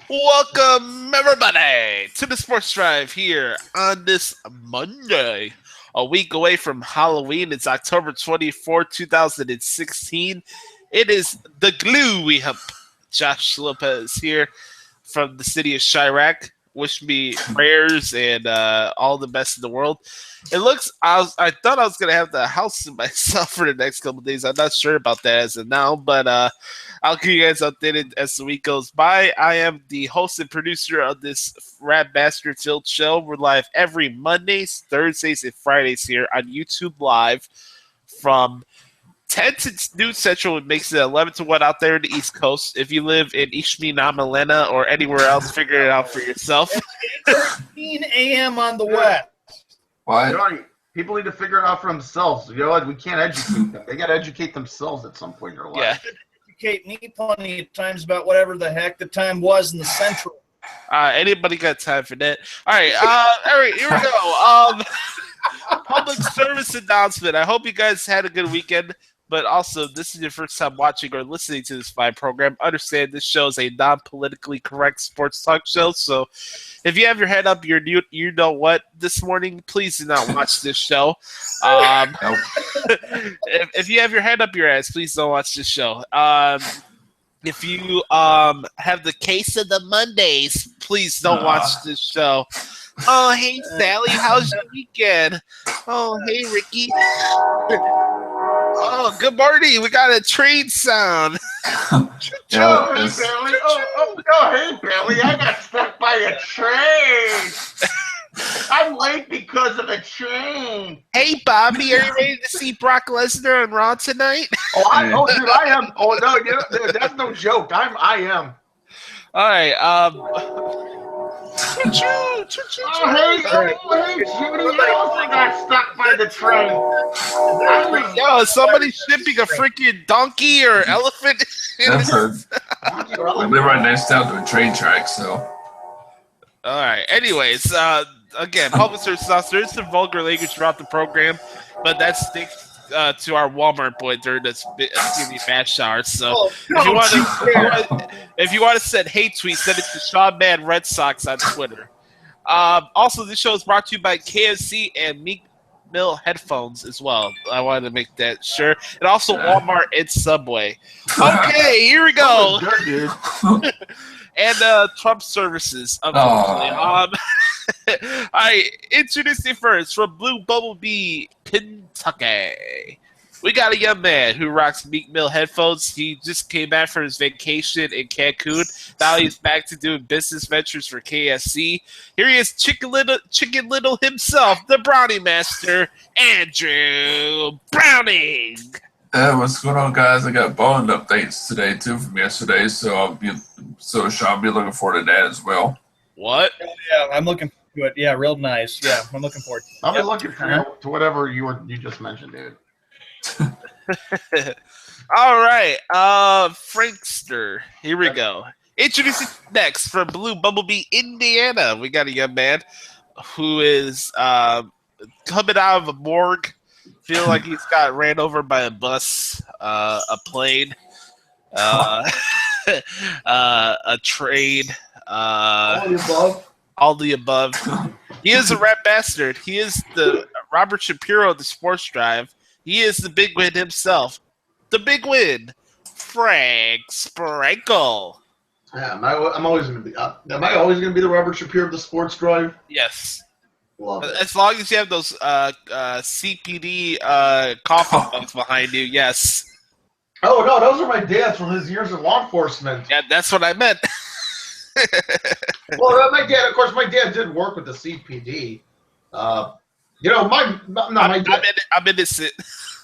Welcome, everybody, to the Sports Drive here on this Monday. A week away from Halloween. It's October 24th, 2016. It is the glue we have. Josh Lopez here from the city of Chirac. Wish me prayers and all the best in the world. It looks. I thought I was gonna have the house to myself for the next couple of days. I'm not sure about that as of now, but I'll keep you guys updated as the week goes by. I am the host and producer of this Rat Bastard Tilt show. We're live every Mondays, Thursdays, and Fridays here on YouTube Live from 10 to noon Central. It makes it 11 to 1 out there in the East Coast. If you live in Ishmi-Namalena or anywhere else, figure it out for yourself. 13 a.m. on the West. What? People need to figure it out for themselves. You know what? We can't educate them. They got to educate themselves at some point in their life. Yeah. Educate me plenty of times about whatever the heck the time was in the Central. Anybody got time for that? All right, here we go. Public service announcement. I hope you guys had a good weekend. But also, this is your first time watching or listening to this fine program. Understand this show is a non-politically correct sports talk show. So if you have your head up, you know what this morning, please do not watch this show. If you have your head up your ass, please don't watch this show. If you have the case of the Mondays, please don't watch this show. Oh, hey, Sally, how's your weekend? Oh, hey, Ricky. Oh, good morning. We got a train sound. Oh, hey, Billy. Oh, hey, Billy. I got stuck by a train. I'm late because of a train. Hey, Bobby, are you ready to see Brock Lesnar on Raw tonight? Dude, I am. Oh, no, that's no joke. I am. All right. Hey, Judy, I also got stuck by the train. Yo, is somebody shipping a freaking donkey or elephant? That's we live right next down to a train track, so. All right. Anyways, again, public service announcement. There is some vulgar language throughout the program, but that sticks to our Walmart boy during this TV bash shower. So if you want to send hate tweets, send it to Sean Man Red Sox on Twitter. Also, this show is brought to you by KFC and Meek Mill headphones as well. I wanted to make that sure. And also Walmart and Subway. Okay, here we go. And Trump services, unfortunately. I introduced you first from Blue Bumblebee, Kentucky. We got a young man who rocks Meek Mill headphones. He just came back from his vacation in Cancun. Now he's back to doing business ventures for KFC. Here he is, Chicken Little himself, the Brownie Master, Andrew Browning. What's going on, guys? I got bowling updates today too from yesterday, so Sean will be looking forward to that as well. What? Yeah, I'm looking to it. Yeah, real nice. Yeah, I'm looking forward to it. I'll be looking forward to whatever you just mentioned, dude. All right, Frankster. Here we go. Introducing next from Blue Bumblebee, Indiana. We got a young man who is coming out of a morgue, feeling like he's got ran over by a bus, a plane, a train. All the above. He is a rat bastard. He is the Robert Shapiro of the Sports Drive. He is the big win himself. The big win, Frank Sprankle. Yeah, am I always going to be? Am I always going to be the Robert Shapiro of the Sports Drive? Yes. Love it. As long as you have those CPD coffee mugs behind you, yes. Oh no, those are my dad's from his years in law enforcement. Yeah, that's what I meant. Well, my dad did work with the CPD. My dad. I'm innocent.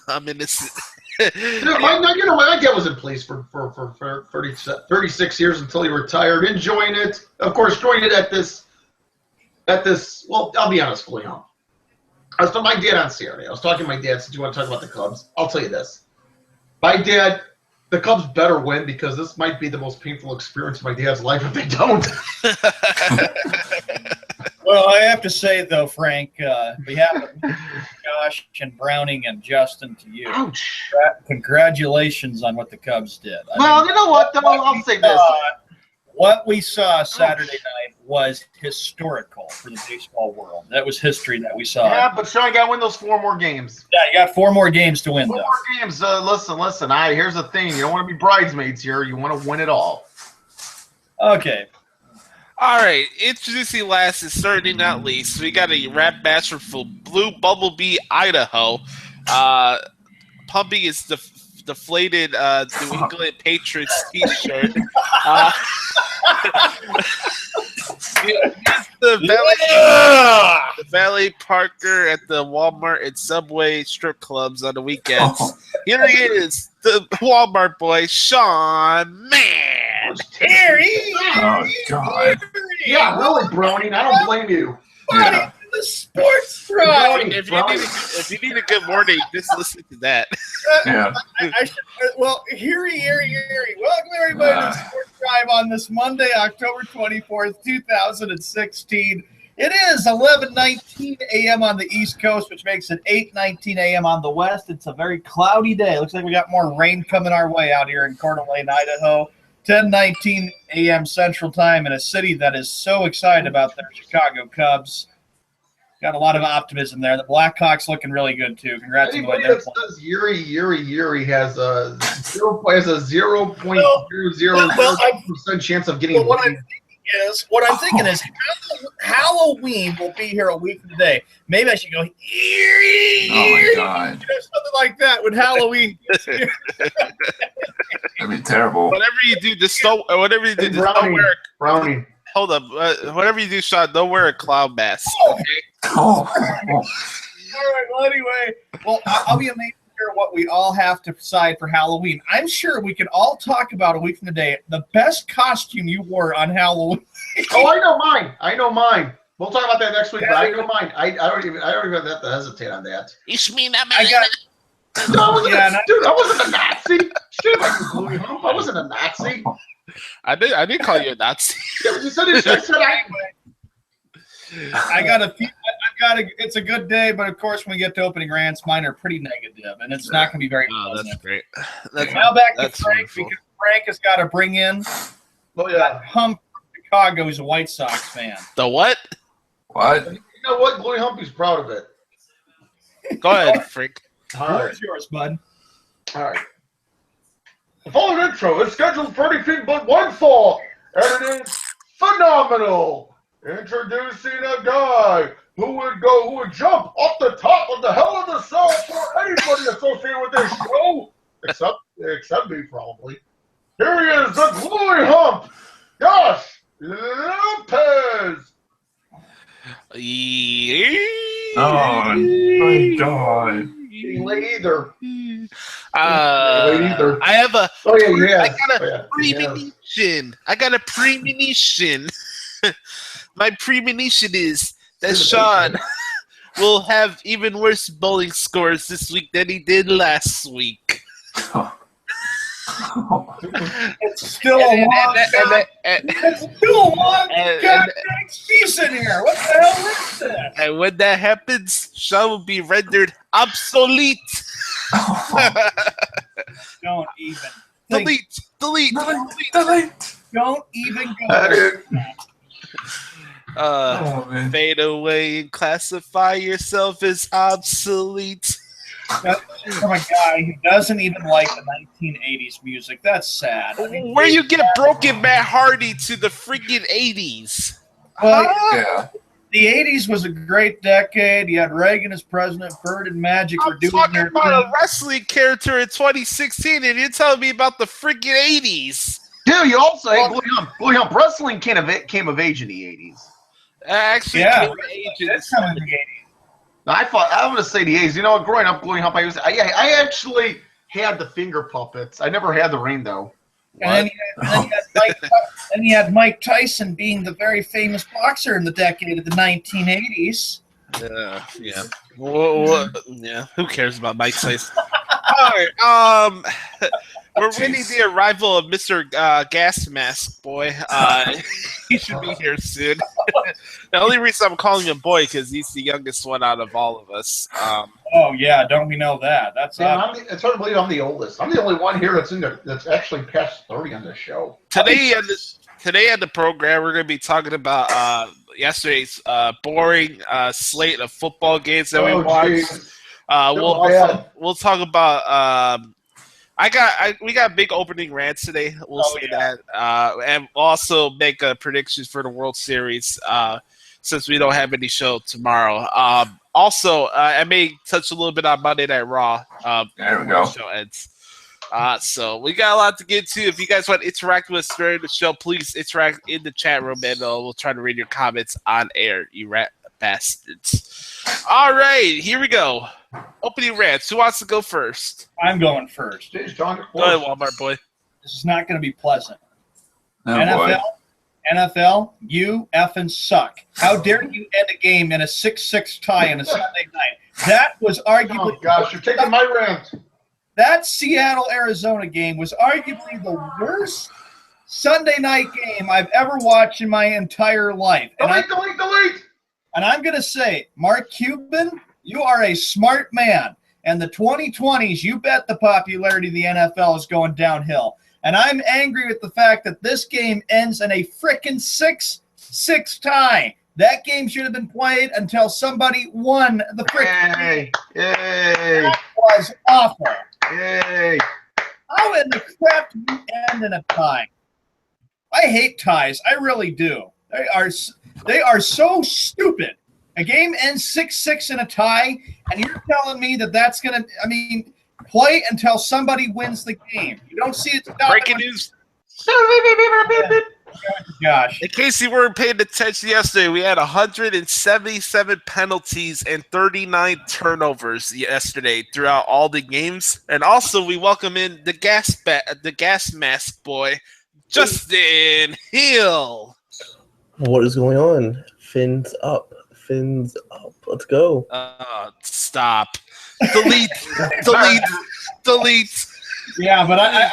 I'm innocent. My dad was in police for 36 years until he retired. Enjoying it, of course, joined it at this. Well, I'll be honest, Leon. I was talking to my dad on Saturday. I was talking to my dad. Since you want to talk about the Cubs, I'll tell you this. My dad, the Cubs better win because this might be the most painful experience of my dad's life if they don't. Well, I have to say, though, Frank, behalf of Josh and Browning and Justin to you, congratulations on what the Cubs did. You know what, though? I'll say this. what we saw Saturday night was historical for the baseball world. That was history that we saw. Yeah, but Sean, you got to win those 4 more games. Yeah, you got 4 more games to win, 4 though. more games. Listen. Here's the thing. You don't want to be bridesmaids here. You want to win it all. Okay. All right, introducing last and certainly not least, we got a rap match for Blue Bumblebee, Idaho. Pumping his deflated New England Patriots T-shirt. The valet parker at the Walmart and Subway strip clubs on the weekends. Here he is, the Walmart boy, Sean Man. Here he is. Oh, God. Yeah, really, Browning. I don't blame you. Yeah. The sports drive. If you need a good morning, just listen to that. Yeah. I should, well, here he. Welcome everybody to the Sports Drive on this Monday, October 24th, 2016. It is 11:19 a.m. on the East Coast, which makes it 8:19 a.m. on the West. It's a very cloudy day. Looks like we got more rain coming our way out here in Coeur d'Alene, Idaho. 10:19 a.m. Central Time in a city that is so excited about their Chicago Cubs. Got a lot of optimism there. The Blackhawks looking really good too. Congrats on the way Anybody they're that playing. says Yuri has a 0.000% chance of getting. What I'm thinking is Halloween will be here a week from today. Maybe I should go Yuri. Oh, my God. Something like that with Halloween. That'd be terrible. Whatever you do, just don't wear. Browning. Hold up. Whatever you do, Sean, don't wear a clown mask. Okay? Oh. All right. Well, anyway, I'll be amazed to hear what we all have to decide for Halloween. I'm sure we can all talk about a week from today the best costume you wore on Halloween. Oh, I know mine. We'll talk about that next week. But I know mine. I don't even have to hesitate on that. No, I wasn't a Nazi. Shit, I wasn't a Nazi. I did call you a Nazi. Yeah, you said it. It's a good day, but of course, when we get to opening rants, mine are pretty negative, and it's not going to be very Oh, pleasant. that's great. Now back to that's Frank, wonderful. because Frank has got to bring in Oh yeah. Hump from Chicago. He's a White Sox fan. The what? What? You know what? Bluey Humpy's proud of it. Go ahead, Frank. All What right. is yours, bud? All right. The following intro is scheduled for anything but one fall, and it is phenomenal. Introducing a guy who would jump off the top of the Hell of the Cell for anybody associated with this show, except me probably. Here he is, the Bluey Hump, Josh Lopez. Oh, my God. He ain't late either. I have a. Oh yeah, yeah. I got a Oh, yeah. premonition. I got a premonition. My premonition is that Sean will have even worse bowling scores this week than he did last week. It's still a long season here. What the hell is this? And when that happens, Sean will be rendered obsolete. Don't even. Delete. Don't even go. Oh, man. Fade away and classify yourself as obsolete. That's from a guy who doesn't even like the 1980s music. That's sad. I mean, Where you get Broken Matt Hardy to the freaking 80s? well, Yeah. the 80s was a great decade. You had Reagan as president. Bird and Magic were I'm doing talking their about thing. a wrestling character in 2016, and you're telling me about the freaking 80s. Dude, you also say Bluey Hump wrestling came of age in the 80s. Actually, Yeah, came of age in the that's coming in the 80s. Now, I was going to say the 80s. You know, growing up, Bluey Hump, I actually had the finger puppets. I never had the ring, though. And then you had Mike Tyson being the very famous boxer in the decade of the 1980s. Yeah. Yeah. Who cares about Mike Tyson? All right. We're waiting the arrival of Mr. Gas Mask Boy. He should be here soon. The only reason I'm calling him boy because he's the youngest one out of all of us. Oh yeah, don't we know that? That's It's hard to believe I'm the oldest. I'm the only one here that's actually past 30 on this show. Today today on the program, we're going to be talking about yesterday's boring slate of football games that we watched. We'll talk about. We got big opening rants today. We'll say that, and also make predictions for the World Series since we don't have any show tomorrow. Also, I may touch a little bit on Monday Night Raw. There we go. The show ends. So we got a lot to get to. If you guys want to interact with us during the show, please interact in the chat room, and we'll try to read your comments on air, you rat bastards. All right, here we go. Opening rants. Who wants to go first? I'm going first. Go ahead, Walmart boy. This is not going to be pleasant. Oh, NFL, you effing suck. How dare you end a game in a 6-6 tie on a Sunday night? That was arguably... Oh, gosh, you're taking my rant. That Seattle-Arizona game was arguably the worst Sunday night game I've ever watched in my entire life. Delete! And I'm going to say, Mark Cuban, you are a smart man. And the 2020s, you bet the popularity of the NFL is going downhill. And I'm angry with the fact that this game ends in a frickin' 6-6 tie. That game should have been played until somebody won the frickin' game. Yay! That was awful. Yay! How in the crap do you end in a tie? I hate ties. I really do. They are so stupid. A game ends 6-6 in a tie, and you're telling me that that's going to, play until somebody wins the game. You don't see it stop. Breaking news. Gosh. In case you weren't paying attention yesterday, we had 177 penalties and 39 turnovers yesterday throughout all the games. And also, we welcome in the gas mask boy, Justin Hill. What is going on? Fins up. Let's go. Stop. Delete. Yeah, but I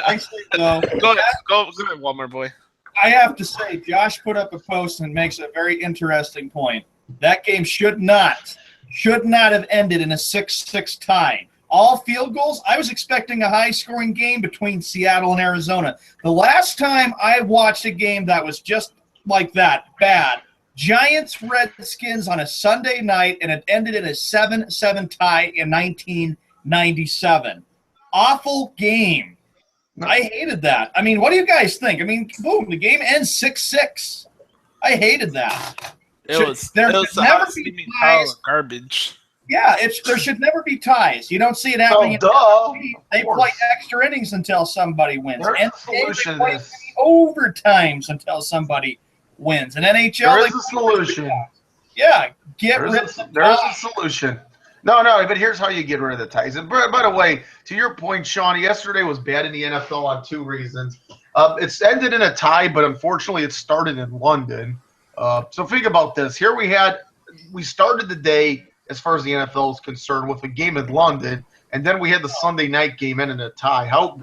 actually, though. Go ahead, Walmart boy. I have to say, Josh put up a post and makes a very interesting point. That game should not have ended in a 6-6 tie. All field goals. I was expecting a high-scoring game between Seattle and Arizona. The last time I watched a game that was just like that, bad, Giants-Redskins on a Sunday night, and it ended in a 7-7 tie in 1997. Awful game. I hated that. What do you guys think? Boom, the game ends 6-6. I hated that. There should never be ties. Garbage. Yeah, there should never be ties. You don't see it happening. They play extra innings until somebody wins. And they play overtimes until somebody wins. And NHL, there is a solution. Yeah, there's a solution. No, but here's how you get rid of the ties. And by the way, to your point, Sean, yesterday was bad in the NFL on two reasons. It's ended in a tie, but unfortunately it started in London. So think about this. Here we started the day, as far as the NFL is concerned, with a game in London, and then we had the Sunday night game in a tie. How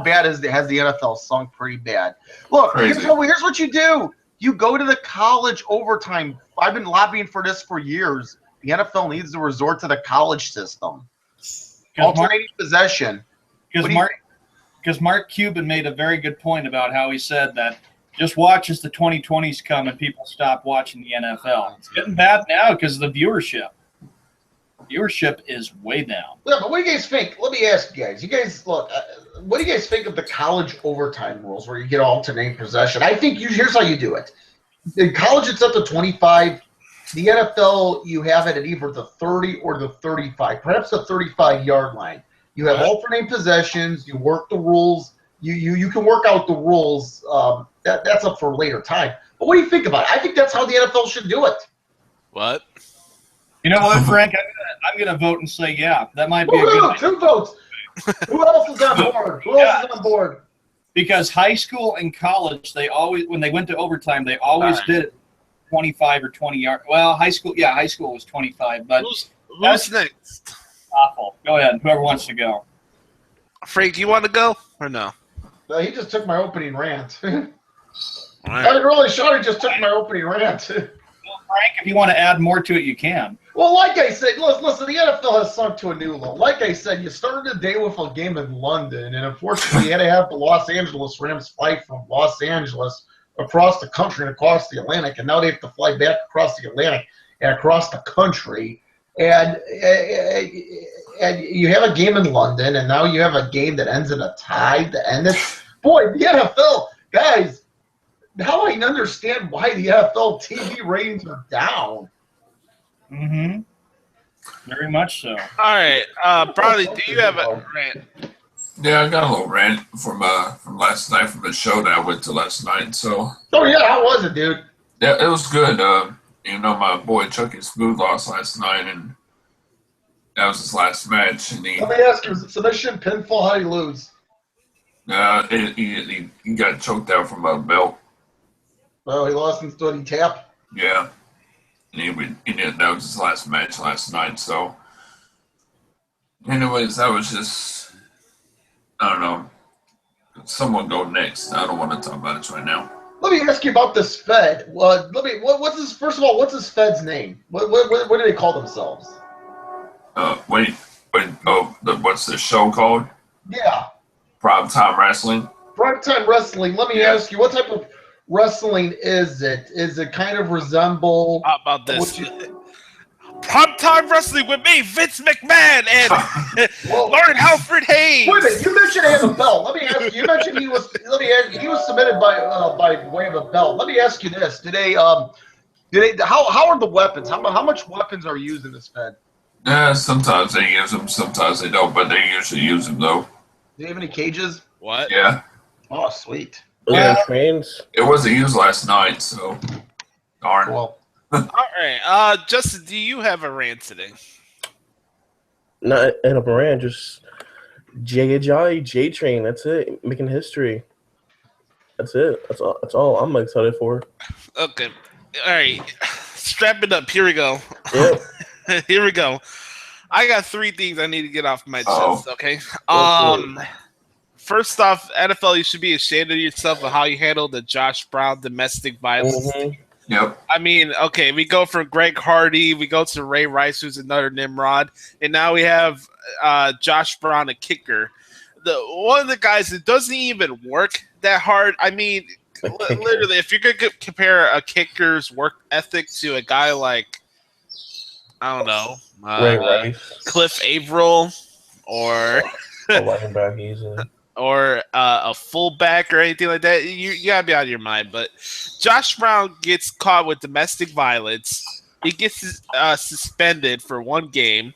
bad has the NFL sunk? Pretty bad. Look, here's what you do. You go to the college overtime. I've been lobbying for this for years. The NFL needs to resort to the college system. Alternating possession. Because Mark Cuban made a very good point about how he said that just watch as the 2020s come and people stop watching the NFL. It's getting bad now because of the viewership. Viewership is way down. Yeah, but what do you guys think? Let me ask you guys. You guys, look, what do you guys think of the college overtime rules where you get alternate possession? I think here's how you do it. In college, it's up to 25. The NFL, you have it at either the 30 or the 35, perhaps the 35-yard line. You have alternate possessions. You work the rules. You can work out the rules. That's up for a later time. But what do you think about it? I think that's how the NFL should do it. What? You know what, Frank? I'm gonna vote and say yeah. That might be a good idea. 2 votes. Who else is on board? Who else is on board? Because high school and college, when they went to overtime, they always did it 25 or 20 yards. Well, high school was 25. But who's next? Awful. Go ahead. Whoever wants to go. Frank, you want to go or no? No, he just took my opening rant. Right. I'm really sure he just took my opening rant. Well, Frank, if you want to add more to it, you can. Well, like I said, listen, the NFL has sunk to a new low. Like I said, you started the day with a game in London, and unfortunately you had to have the Los Angeles Rams fight from Los Angeles across the country and across the Atlantic, and now they have to fly back across the Atlantic and across the country. And you have a game in London, and now you have a game that ends in a tie. And boy, the NFL, guys, now I understand why the NFL TV ratings are down. Mm-hmm. Very much so. All right, Bradley, do you have a rant? Yeah, I got a little rant from last night from the show that I went to last night. So. Oh yeah, how was it, dude? Yeah, it was good. My boy Chucky Smooth lost last night, and that was his last match. And Let me ask you: was it submission, pinfall? How did he lose? He got choked out from a belt. Oh, he lost in he tap. Yeah, and that was his last match last night. So, anyways, that was just, I don't know. Someone go next. I don't want to talk about this right now. Let me ask you about this Fed. What's his? First of all, what's his Fed's name? What do they call themselves? Wait. What's the show called? Yeah. Primetime Wrestling. Primetime Wrestling. Let me ask you, what type of wrestling is it? Is it kind of resemble? How about this? Primetime Wrestling with me, Vince McMahon, and Lauren Halford Hayes. Wait a minute, you mentioned he has a belt. Let me ask you. You mentioned he was submitted by way of a belt. Let me ask you this: how are the weapons? How much weapons are used in this Fed? Sometimes they use them, sometimes they don't, but they usually use them though. Do you have any cages? What? Yeah. Oh, sweet. Yeah, trains. It wasn't used last night, so darn. Well, all right. Justin, do you have a rant today? Not in a brand, just J Train. That's it. Making history. That's it. That's all I'm excited for. Okay. All right. Strap it up. Here we go. Yep. Here we go. I got 3 things I need to get off my chest. Okay. First off, NFL, you should be ashamed of yourself of how you handled the Josh Brown domestic violence. Mm-hmm. Yep. I mean, okay, we go from Greg Hardy, we go to Ray Rice, who's another Nimrod, and now we have Josh Brown, a kicker. One of the guys that doesn't even work that hard. I mean, literally, if you're going to compare a kicker's work ethic to a guy like, I don't know, Ray Rice, Cliff Averill, or a running back easily, or a fullback or anything like that, you gotta be out of your mind. But Josh Brown gets caught with domestic violence. He gets suspended for 1 game.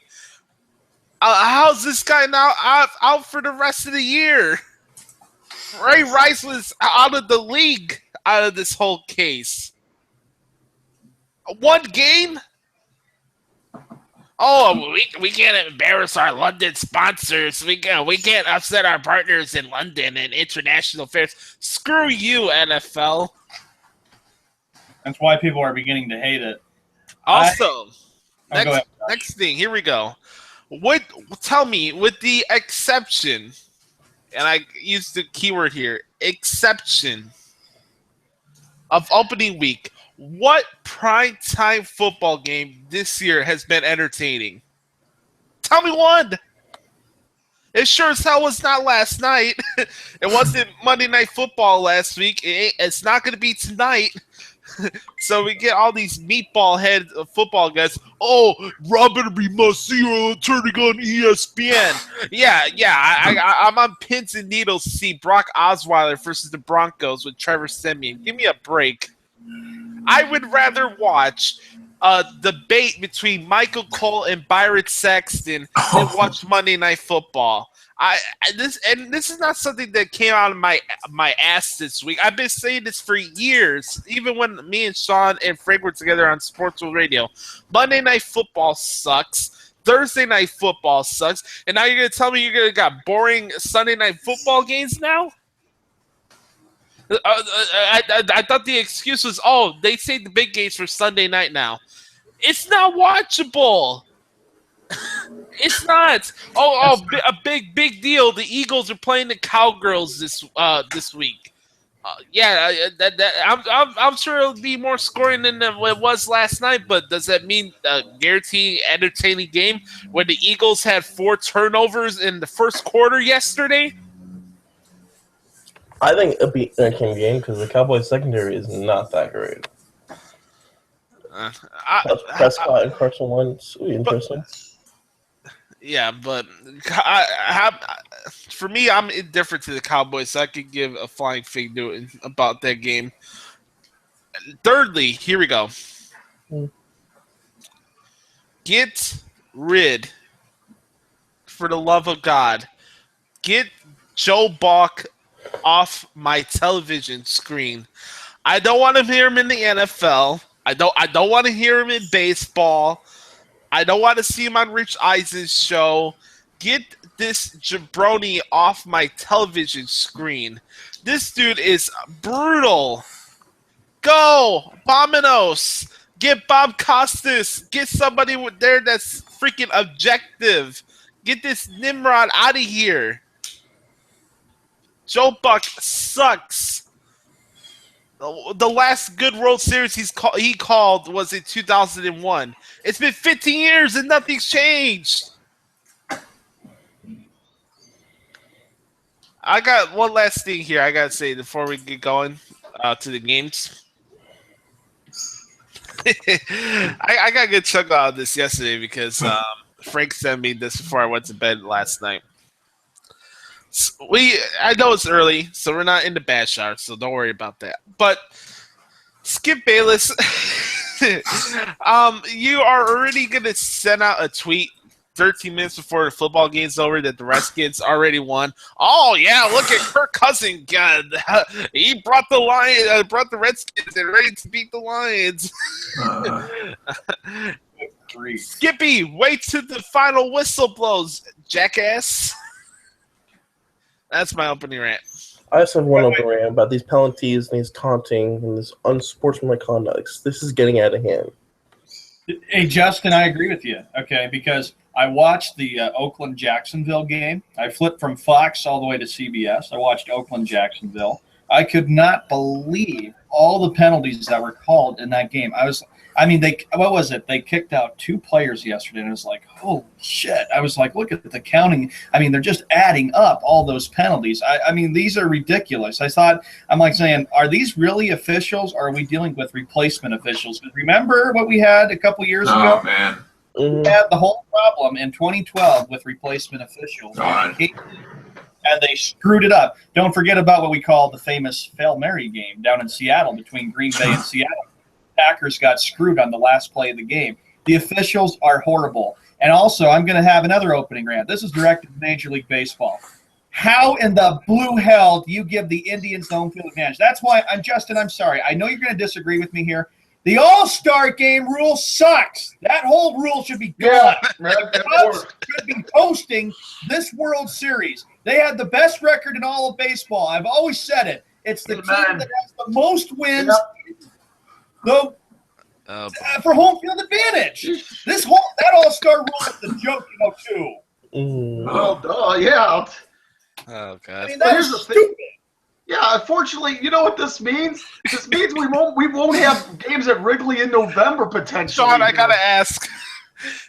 How's this guy now out for the rest of the year? Ray Rice was out of the league out of this whole case. 1 game? Oh, we can't embarrass our London sponsors. We can't upset our partners in London and international affairs. Screw you, NFL. That's why people are beginning to hate it. Also, go ahead, next thing, here we go. Tell me, with the exception, and I use the keyword here, exception of opening week, what primetime football game this year has been entertaining? Tell me one. It sure as hell was not last night. It wasn't Monday Night Football last week. It's not going to be tonight. So we get all these meatball head football guys. Oh, Robert, we must see you turning on ESPN. Yeah. I'm on pins and needles to see Brock Osweiler versus the Broncos with Trevor Siemian. Give me a break. I would rather watch a debate between Michael Cole and Byron Saxton than watch Monday Night Football. This is not something that came out of my ass this week. I've been saying this for years, even when me and Sean and Frank were together on Sportsville Radio. Monday Night Football sucks. Thursday Night Football sucks. And now you're going to tell me you're going to got boring Sunday Night Football games now? I thought the excuse was, they saved the big games for Sunday night now. It's not watchable. It's not. A big deal. The Eagles are playing the Cowgirls this week. I'm sure it'll be more scoring than it was last night. But does that mean guarantee entertaining game when the Eagles had 4 turnovers in the first quarter yesterday? I think it'll be an entertaining game because the Cowboys secondary is not that great. Plus Prescott and Carson Wentz, interesting. Yeah, but for me, I'm indifferent to the Cowboys, so I could give a flying fig Newton about that game. Thirdly, here we go. Get rid, for the love of God, get Joe Buck off my television screen. I don't want to hear him in the NFL. I don't want to hear him in baseball. I don't want to see him on Rich Eisen's show. Get this jabroni off my television screen. This dude is brutal. Go, Bominos. Get Bob Costas. Get somebody there that's freaking objective. Get this Nimrod out of here. Joe Buck sucks. The last good World Series he called was in 2001. It's been 15 years and nothing's changed. I got one last thing here I gotta say before we get going to the games. I got a good chuckle out of this yesterday because Frank sent me this before I went to bed last night. I know it's early, so we're not in the bad shower, so don't worry about that. But Skip Bayless, you are already gonna send out a tweet 13 minutes before the football game's over that the Redskins already won. Oh yeah, look at Kirk Cousins. God, he brought the Redskins and ready to beat the Lions. Skippy, wait till the final whistle blows, jackass. That's my opening rant. I just have one opening rant about these penalties and these taunting and this unsportsmanlike conduct. This is getting out of hand. Hey, Justin, I agree with you, okay, because I watched the Oakland-Jacksonville game. I flipped from Fox all the way to CBS. I watched Oakland-Jacksonville. I could not believe all the penalties that were called in that game. What was it? They kicked out 2 players yesterday, and it was like, holy shit. I was like, look at the counting. They're just adding up all those penalties. These are ridiculous. I'm like saying, are these really officials, or are we dealing with replacement officials? Remember what we had a couple years ago? Oh, man. We had the whole problem in 2012 with replacement officials. God. And they screwed it up. Don't forget about what we call the famous Hail Mary game down in Seattle between Green Bay and Seattle. Packers got screwed on the last play of the game. The officials are horrible. And also, I'm going to have another opening rant. This is directed to Major League Baseball. How in the blue hell do you give the Indians the home field advantage? That's why, Justin, I'm sorry. I know you're going to disagree with me here. The All-Star game rule sucks. That whole rule should be gone. The Cubs should be hosting this World Series. They had the best record in all of baseball. I've always said it. It's the team that has the most wins for home field advantage. That All-Star rule is a joke, too. Yeah. Oh god. That's stupid. Yeah, unfortunately, you know what this means? This means we won't have games at Wrigley in November potentially. Sean, I gotta ask: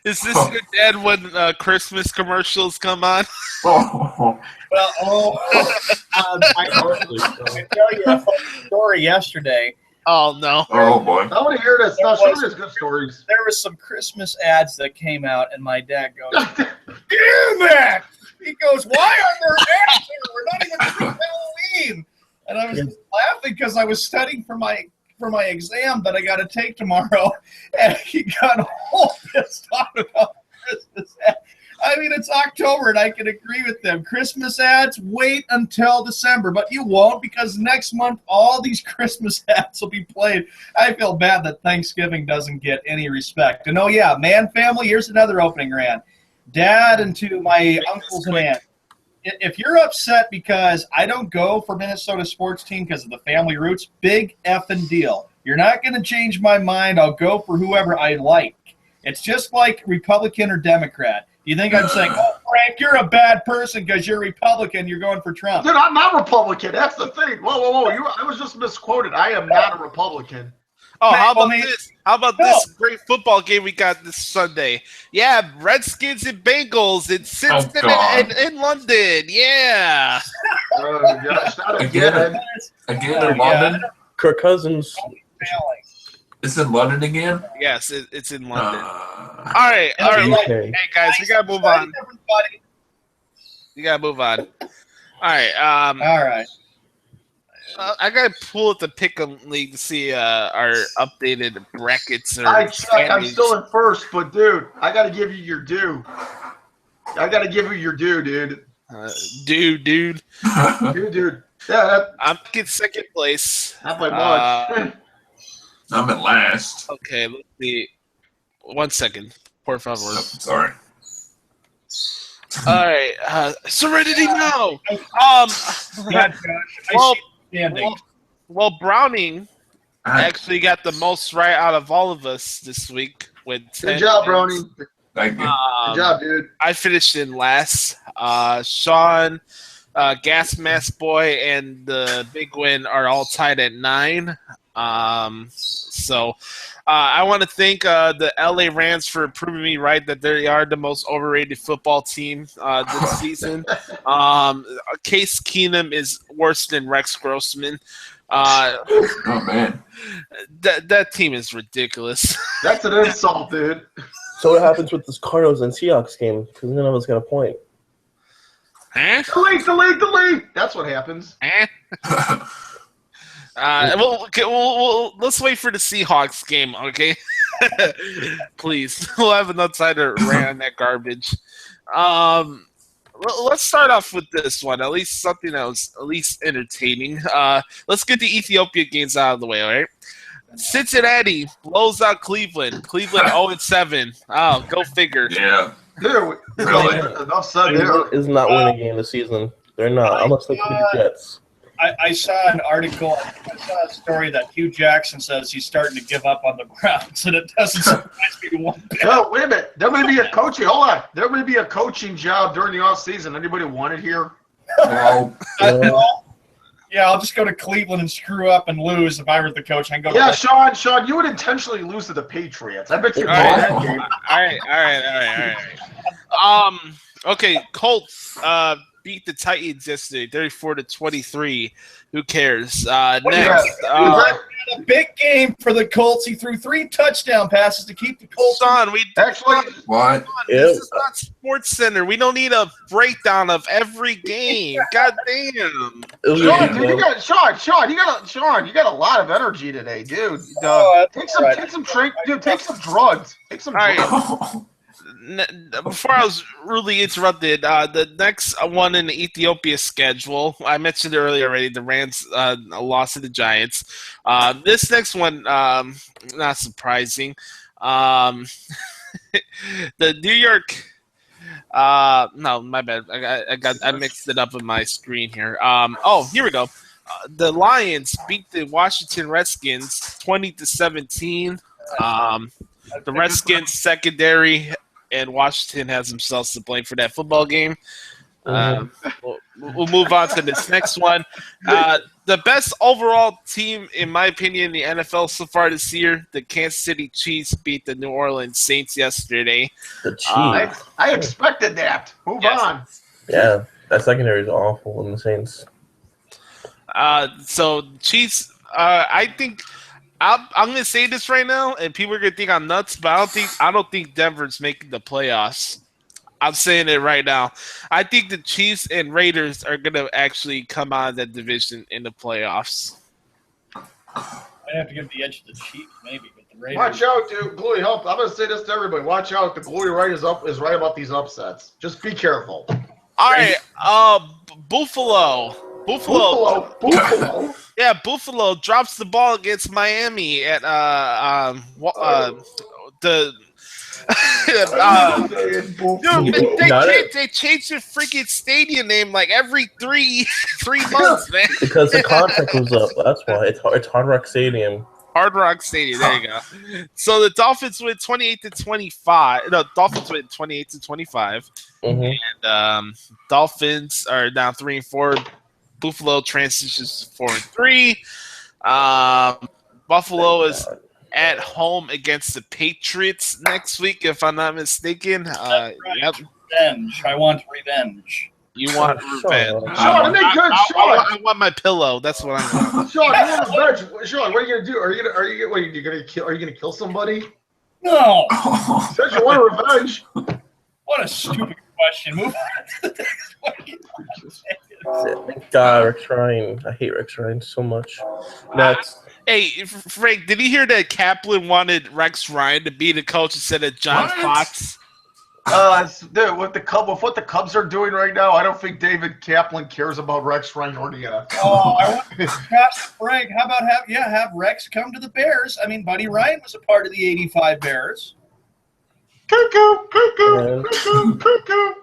is this your dad when Christmas commercials come on? I can tell you a funny story yesterday. Oh no! Oh boy! I want to hear this. There's good stories. There was some Christmas ads that came out, and my dad goes, "Damn it!" He goes, "Why are there ads here? We're not even pre-Halloween." And I was just laughing because I was studying for my exam that I got to take tomorrow, and he got all pissed off about Christmas ads. It's October, and I can agree with them. Christmas ads, wait until December, but you won't because next month all these Christmas ads will be played. I feel bad that Thanksgiving doesn't get any respect. And Man Family, here's another opening rant. Dad and to my uncles and aunts, if you're upset because I don't go for Minnesota sports team because of the family roots, big effing deal. You're not going to change my mind. I'll go for whoever I like. It's just like Republican or Democrat. You think I'm saying, oh, Frank, you're a bad person because you're Republican, you're going for Trump. Dude, I'm not Republican. That's the thing. Whoa. I was just misquoted. I am not a Republican. Oh, how about Miami. this? How about No. this great football game we got this Sunday? Yeah, Redskins and Bengals in Cincinnati God. in London. Yeah. Oh gosh, not again. Again Oh, in yeah. London? Kirk Cousins. Failing. It's in London again? Yes, it's in London. Uh, All right. Okay. Hey guys, we gotta move on. Everybody. We gotta move on. All right. All right. I gotta pull up the Pick'em League to see our updated brackets. Or I checked. I'm standings. still in first, but dude, I got to give you your due. I got to give you your due, dude. Dude. Dude. Yeah, that, I'm in second place. not by much. I'm at last. Okay, let's see. 1 second. Por favor. Oh, sorry. All right. Serenity now. Yeah, Josh. Well, Standing. well, Browning I- actually got the most right out of all of us this week with 10 Good job, wins. Brony. Thank you. Good job, dude. I finished in last. Sean, Gas Mask Boy, and the Big Win are all tied at 9. So I want to thank the LA Rams for proving me right that they are the most overrated football team this season. Case Keenum is worse than Rex Grossman. Oh, man. That team is ridiculous. That's an insult, dude. So what happens with this Cardinals and Seahawks game? Because none of us got a point. Huh? Delete. That's what happens. Huh? Well, let's wait for the Seahawks game, okay? Please, we'll have enough time to rant on that garbage. Let's start off with this one. At least something that was at least entertaining. Let's get the Ethiopia games out of the way, all right? Cincinnati blows out Cleveland. Cleveland 0-7. Oh, go figure. Yeah. Dude, Really? enough said there. Cleveland is not winning a game this season. They're not, unless they play the Jets. I saw an article. I saw a story that Hugh Jackson says he's starting to give up on the Browns, and it doesn't surprise me one bit. No, wait a minute. There may be a coaching. Hold on. There may be a coaching job during the off season. Anybody want it here? Well, Yeah, I'll just go to Cleveland and screw up and lose if I were the coach. I can go. Yeah, to Sean, you would intentionally lose to the Patriots. I bet you All won right. that game. All right. Okay, Colts beat the Titans yesterday, 34-23. Who cares? Next, a big game for the Colts. He threw 3 touchdown passes to keep the Colts. Son, we Actually, what? this is not Sports Center. We don't need a breakdown of every game. God damn. Sean, dude, you got a lot of energy today, dude. Take some drugs. Take some All right. drugs. Before I was rudely interrupted, the next one in the Ethiopia schedule, I mentioned earlier already, the Rams lost to the Giants. This next one, not surprising. The New York, no, my bad. I mixed it up on my screen here. Here we go. The Lions beat the Washington Redskins 20-17. The Redskins secondary and Washington has themselves to blame for that football game. We'll move on to this next one. The best overall team, in my opinion, in the NFL so far this year, the Kansas City Chiefs beat the New Orleans Saints yesterday. The Chiefs. I expected that. Move on. Yeah, that secondary is awful in the Saints. So Chiefs, I think I'm going to say this right now, and people are going to think I'm nuts, but I don't think Denver's making the playoffs. I'm saying it right now. I think the Chiefs and Raiders are going to actually come out of that division in the playoffs. I have to give the edge to the Chiefs, maybe, but the Raiders. Watch out, dude. Bluey, help. I'm gonna say this to everybody. Watch out. The Bluey right is right about these upsets. Just be careful. All right, Buffalo. Yeah, Buffalo drops the ball against Miami at the. Dude, they changed the freaking stadium name like every three months, man. Because the contract was up. That's why. It's Hard Rock Stadium. Hard Rock Stadium. There you go. So the Dolphins win 28-25. No, Dolphins win 28-25. Mm-hmm. And Dolphins are now 3-4. Buffalo transitions to 4-3. Buffalo is at home against the Patriots next week, if I'm not mistaken. Right. Yep. Revenge. I want revenge. You want Sean. revenge? Sean, it ain't good, Sean. I want my pillow. That's what I want. Sean, you want revenge? Sean, what are you gonna do? Are you gonna kill? Are you gonna kill somebody? No. Says you want revenge. What a stupid question. Move on to the next one. Thank God, Rex Ryan. I hate Rex Ryan so much. That's Hey, Frank, did you hear that Kaplan wanted Rex Ryan to be the coach instead of John What? Fox? Dude, with the Cubs are doing right now, I don't think David Kaplan cares about Rex Ryan or the NFL. Oh, I want to ask Frank. How about have Rex come to the Bears? I mean, Buddy Ryan was a part of the '85 Bears. Cuckoo, cuckoo, cuckoo, cuckoo.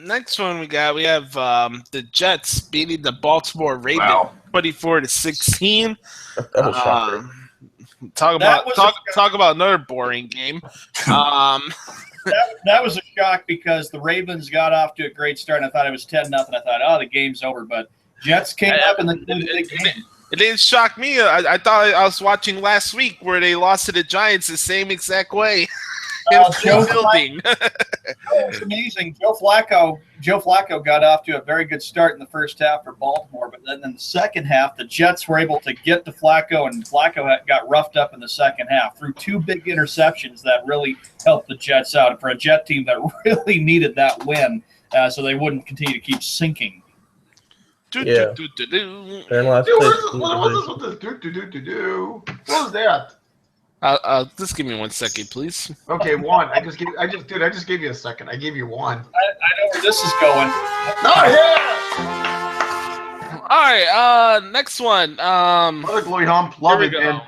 Next one we have the Jets beating the Baltimore Ravens Wow. 24-16. that was shocking. Talk about another boring game. That was a shock because the Ravens got off to a great start, and I thought it was 10-0. I thought, oh, the game's over. But Jets came up and then the big game. It didn't shock me. I thought I was watching last week where they lost to the Giants the same exact way. Joe building. It was amazing. Joe Flacco got off to a very good start in the first half for Baltimore, but then in the second half, the Jets were able to get to Flacco, and Flacco got roughed up in the second half through two big interceptions that really helped the Jets out for a Jet team that really needed that win, so they wouldn't continue to keep sinking. Yeah. They're in last Dude, place. what was this with this What was that? Just give me 1 second, please. Okay, one. I just gave you a second. I gave you one. I know where this is going. Oh yeah! All right, next one. Another glory hump. Love Here it, we go.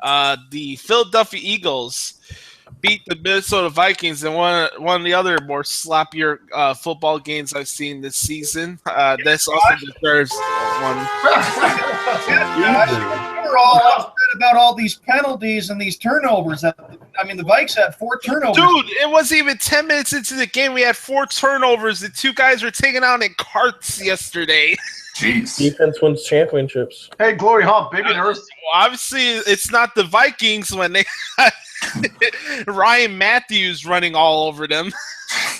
man. The Philadelphia Eagles beat the Minnesota Vikings in one of the other more sloppier football games I've seen this season. This also deserves one. We're all upset about all these penalties and these turnovers. I mean, the Vikes had 4 turnovers. Dude, it wasn't even 10 minutes into the game. We had 4 turnovers. The 2 guys were taken out in carts yesterday. Jeez. Defense wins championships. Hey, glory hump, baby nurse. Well, obviously, it's not the Vikings when they Ryan Matthews running all over them.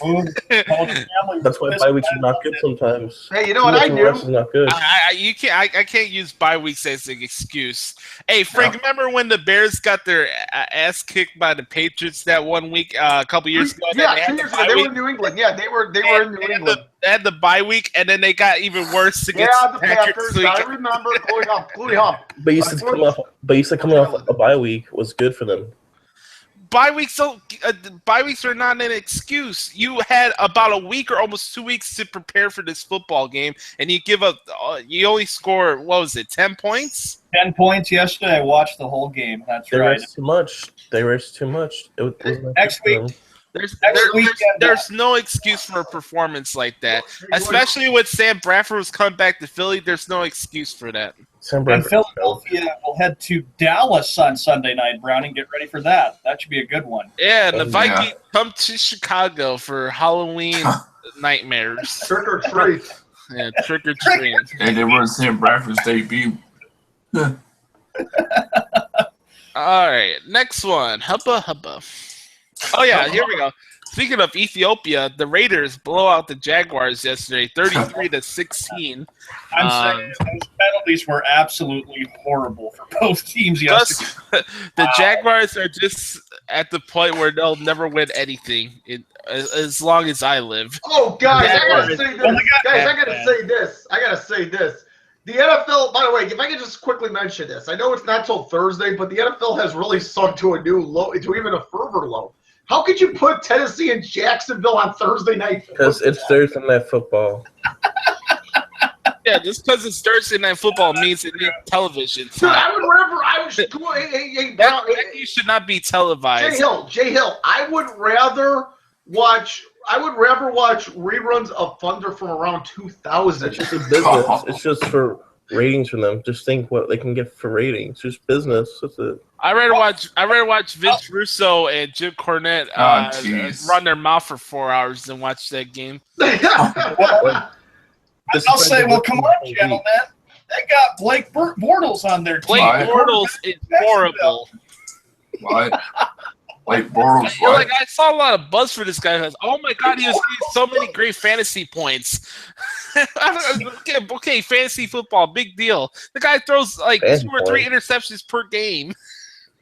That's why bye weeks are not good sometimes. Hey, you know what I Too much rest is do? not good. I can't use bye weeks as an excuse. Hey, Frank, remember when the Bears got their ass kicked by the Patriots that 1 week a couple years ago? Yeah, 2 years ago. They were in New England. Yeah, they were in New England. They had the bye week, and then they got even worse against Yeah, the Packers. I remember. Glory hump. Glory hump. But you said coming off a bye week was good for them. Bye weeks are not an excuse. You had about a week or almost 2 weeks to prepare for this football game, and you give up. You only score 10 points? 10 points yesterday. I watched the whole game. That's They right. rest too much. They rest too much. It was not Next good for week. them. There's no excuse for a performance like that, especially with Sam Bradford was coming back to Philly. There's no excuse for that. And Philadelphia will head to Dallas on Sunday night, Browning. Get ready for that. That should be a good one. Yeah, and the Yeah. Vikings come to Chicago for Halloween nightmares. Trick or treat. Yeah, trick or treat. And they were Sam Bradford's debut. All right, next one. Hubba. Oh, yeah, here we go. Speaking of Ethiopia, the Raiders blow out the Jaguars yesterday, 33-16. I'm saying those penalties were absolutely horrible for both teams yesterday. The Jaguars are just at the point where they'll never win anything as long as I live. Oh, guys, I gotta say this. Oh my God. Guys, I gotta say this. The NFL, by the way, if I could just quickly mention this, I know it's not till Thursday, but the NFL has really sunk to a new low, to even a further low. How could you put Tennessee and Jacksonville on Thursday night? Because it's Thursday night football. Yeah, just because it's Thursday night football means it needs television Dude, time. That you should not be televised. Jay Hill, I would rather watch reruns of Thunder from around 2000. It's just a business. It's just for ratings for them. Just think what they can get for ratings. Just business. That's it. I rather watch Vince Russo and Jim Cornette run their mouth for 4 hours than watch that game. I'll say, well, come on, gentlemen. They got Blake Bortles on their team. Blake Bortles is horrible. What? Blake Bortles, You're what? like, I saw a lot of buzz for this guy. Oh my god, he was getting so many great fantasy points. Okay, fantasy football, big deal. The guy throws like Fantasy 2 or 3 interceptions per game.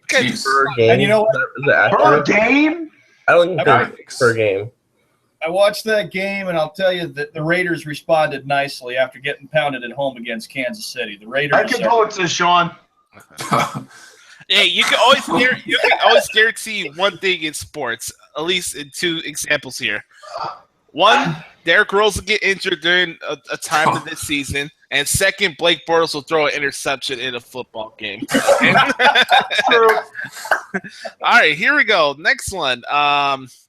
Jeez. Per game. And you know what? Is that Per accurate? game? I don't think Okay. it's per game. I watched that game, and I'll tell you that the Raiders responded nicely after getting pounded at home against Kansas City. The Raiders. My condolences, Sean. Hey, you can always guarantee one thing in sports, at least in 2 examples here. One, Derrick Rose will get injured during a time of this season, and second, Blake Bortles will throw an interception in a football game. True. All right, here we go. Next one.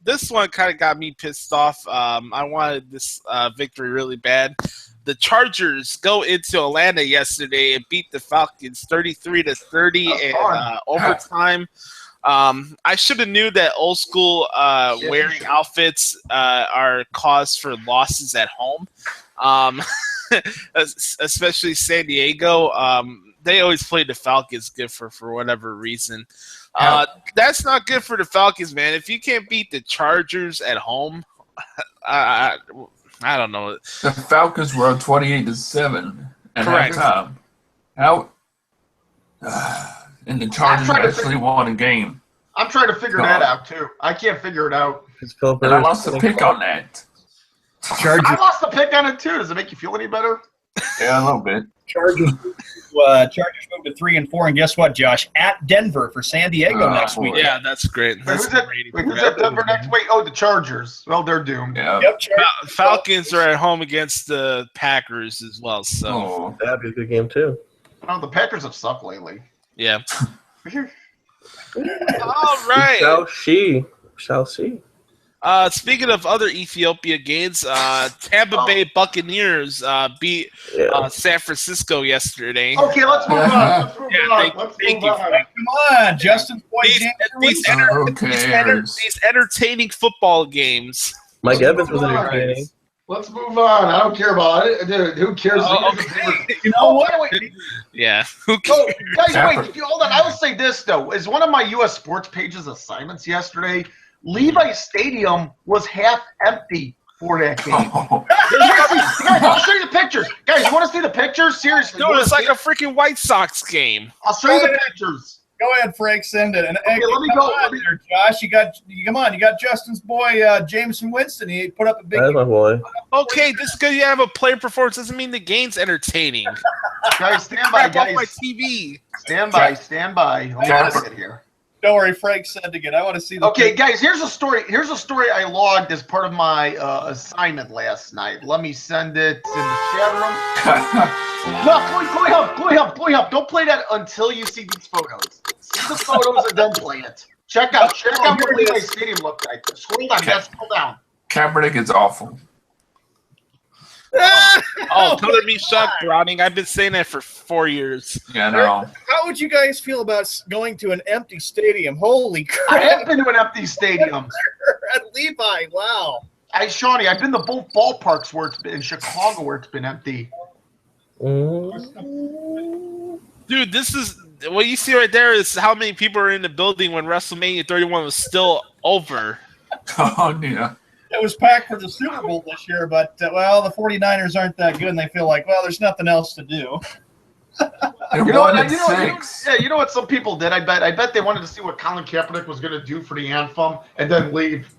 This one kind of got me pissed off. I wanted this victory really bad. The Chargers go into Atlanta yesterday and beat the Falcons 33-30 in overtime. I should have knew that old school wearing outfits are cause for losses at home, especially San Diego. They always play the Falcons good for whatever reason. That's not good for the Falcons, man. If you can't beat the Chargers at home, I don't know. The Falcons were up 28-7 at Correct. halftime. How? And the Chargers actually won a game. I'm trying to figure that out, too. I can't figure it out. And I lost a pick on that. I lost the pick on it, too. Does it make you feel any better? Yeah, a little bit. Chargers moved to 3-4, and guess what, Josh? At Denver for San Diego next week. Yeah, that's great. Wait, That's who's at Denver next week? Oh, the Chargers. Well, they're doomed. Yeah. Yep, Chargers. Falcons are at home against the Packers as well. So Oh. That'd be a good game too. Oh, the Packers have sucked lately. yeah. All right. Shall see. Speaking of other Ethiopia games, Tampa Bay Buccaneers beat San Francisco yesterday. Okay, let's move on. Let's move on. Thank you, Frank. Come on, Justin's boy. These entertaining football games. Mike Evans was entertaining. Let's move on. I don't care about it. Dude, who cares? You know what? Wait. Yeah. Oh, guys, wait. Hold on. I will say this, though. As one of my U.S. Sports Page's assignments yesterday, Levi Stadium was half empty for that game. Guys, I'll show you the pictures. Guys, you want to see the pictures? Seriously. Dude, it's like a freaking White Sox game. I'll show you the pictures. Go ahead, Frank. Send it. And Okay, let me go. There, Josh. You got Justin's boy, Jameson Winston. He put up a big. That's my boy. Okay, just because you have a player performance doesn't mean the game's entertaining. Guys, stand by, Crap off my guys. TV. Stand by. Let me just get here. Don't worry, Frank sending it. I want to see the. Okay, guys, here's a story. Here's a story I logged as part of my assignment last night. Let me send it in the chat room. No, Chloe, help. Don't play that until you see these photos. See the photos and then play it. Check out what Levi Stadium looked like. Scroll down, scroll down. Kaepernick is awful. Color me shocked, Browning. I've been saying that for 4 years. Yeah, I know. How would you guys feel about going to an empty stadium? Holy I crap! have been to an empty stadium. At Levi, wow. Shawnee, I've been to both ballparks where it's been in Chicago where it's been empty. Dude, this is what you see right there is how many people are in the building when WrestleMania 31 was still over. Oh, yeah. It was packed for the Super Bowl this year, but, the 49ers aren't that good, and they feel like, well, there's nothing else to do. They won at 6. You know what some people did? I bet they wanted to see what Colin Kaepernick was going to do for the anthem and then leave.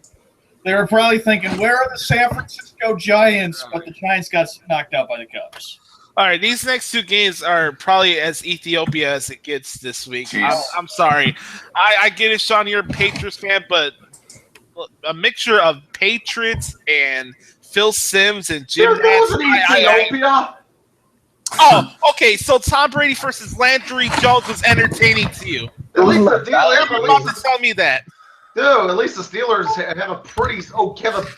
They were probably thinking, where are the San Francisco Giants? But the Giants got knocked out by the Cubs. All right, these next 2 games are probably as Ethiopia as it gets this week. Jeez. I'm sorry. I get it, Sean, you're a Patriots fan, but a mixture of Patriots and Phil Simms and Jim There's Ethiopia. Okay, so Tom Brady versus Landry Jones was entertaining to you. At least the You're about to tell me that. Dude, at least the Steelers have a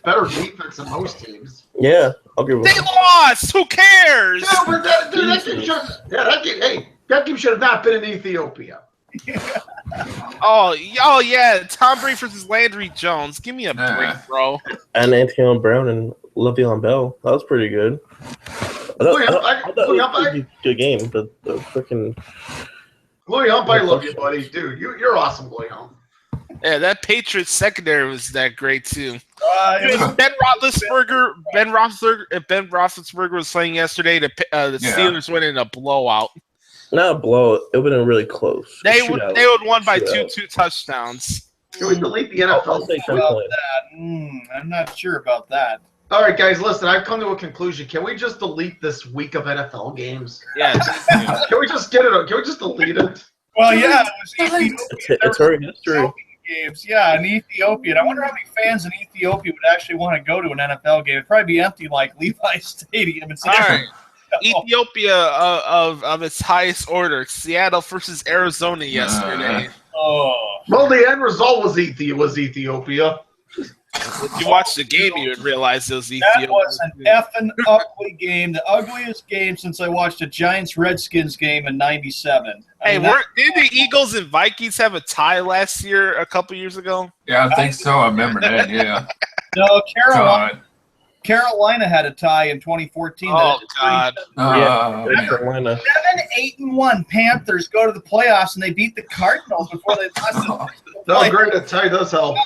better defense than most teams. Yeah, I'll give They lost. Who cares? That game should have not been in Ethiopia. Oh yeah, Tom Brady versus Landry Jones. Give me a break, bro. And Antonio Brown and Le'Veon Bell. That was pretty good. Louis, I thought it was a good game, but the freaking Louis Hump, I love you, buddy. Dude, you're awesome, Louis Hump. Yeah, that Patriots secondary was that great too. It was- Ben Roethlisberger was playing yesterday. The Steelers went in a blowout. not a blow. It would have been really close. They would won by Shootout. two touchdowns. Can we delete the I'll NFL? say 10 about points. that. I'm not sure about that. All right, guys, listen. I've come to a conclusion. Can we just delete this week of NFL games? Yeah, Can we just get it? Can we just delete it? Well, yeah, it was Ethiopia. It's already history. Games, yeah, in Ethiopia. And I wonder how many fans in Ethiopia would actually want to go to an NFL game. It'd probably be empty like Levi Stadium. It's all right. Ethiopia of its highest order. Seattle versus Arizona yesterday. Oh, Well, the end result was Ethiopia. If you watch the game, you would realize it was Ethiopia. that was an effing ugly game. The ugliest game since I watched a Giants-Redskins game in '97. Hey, did the Eagles and Vikings have a tie last year, a couple years ago? Yeah, I think so. I remember that. Yeah. No, God. Carolina had a tie in 2014. Oh, God. Carolina. 7-8-1 Panthers go to the playoffs, and they beat the Cardinals before they lost the No, great. A tie does help.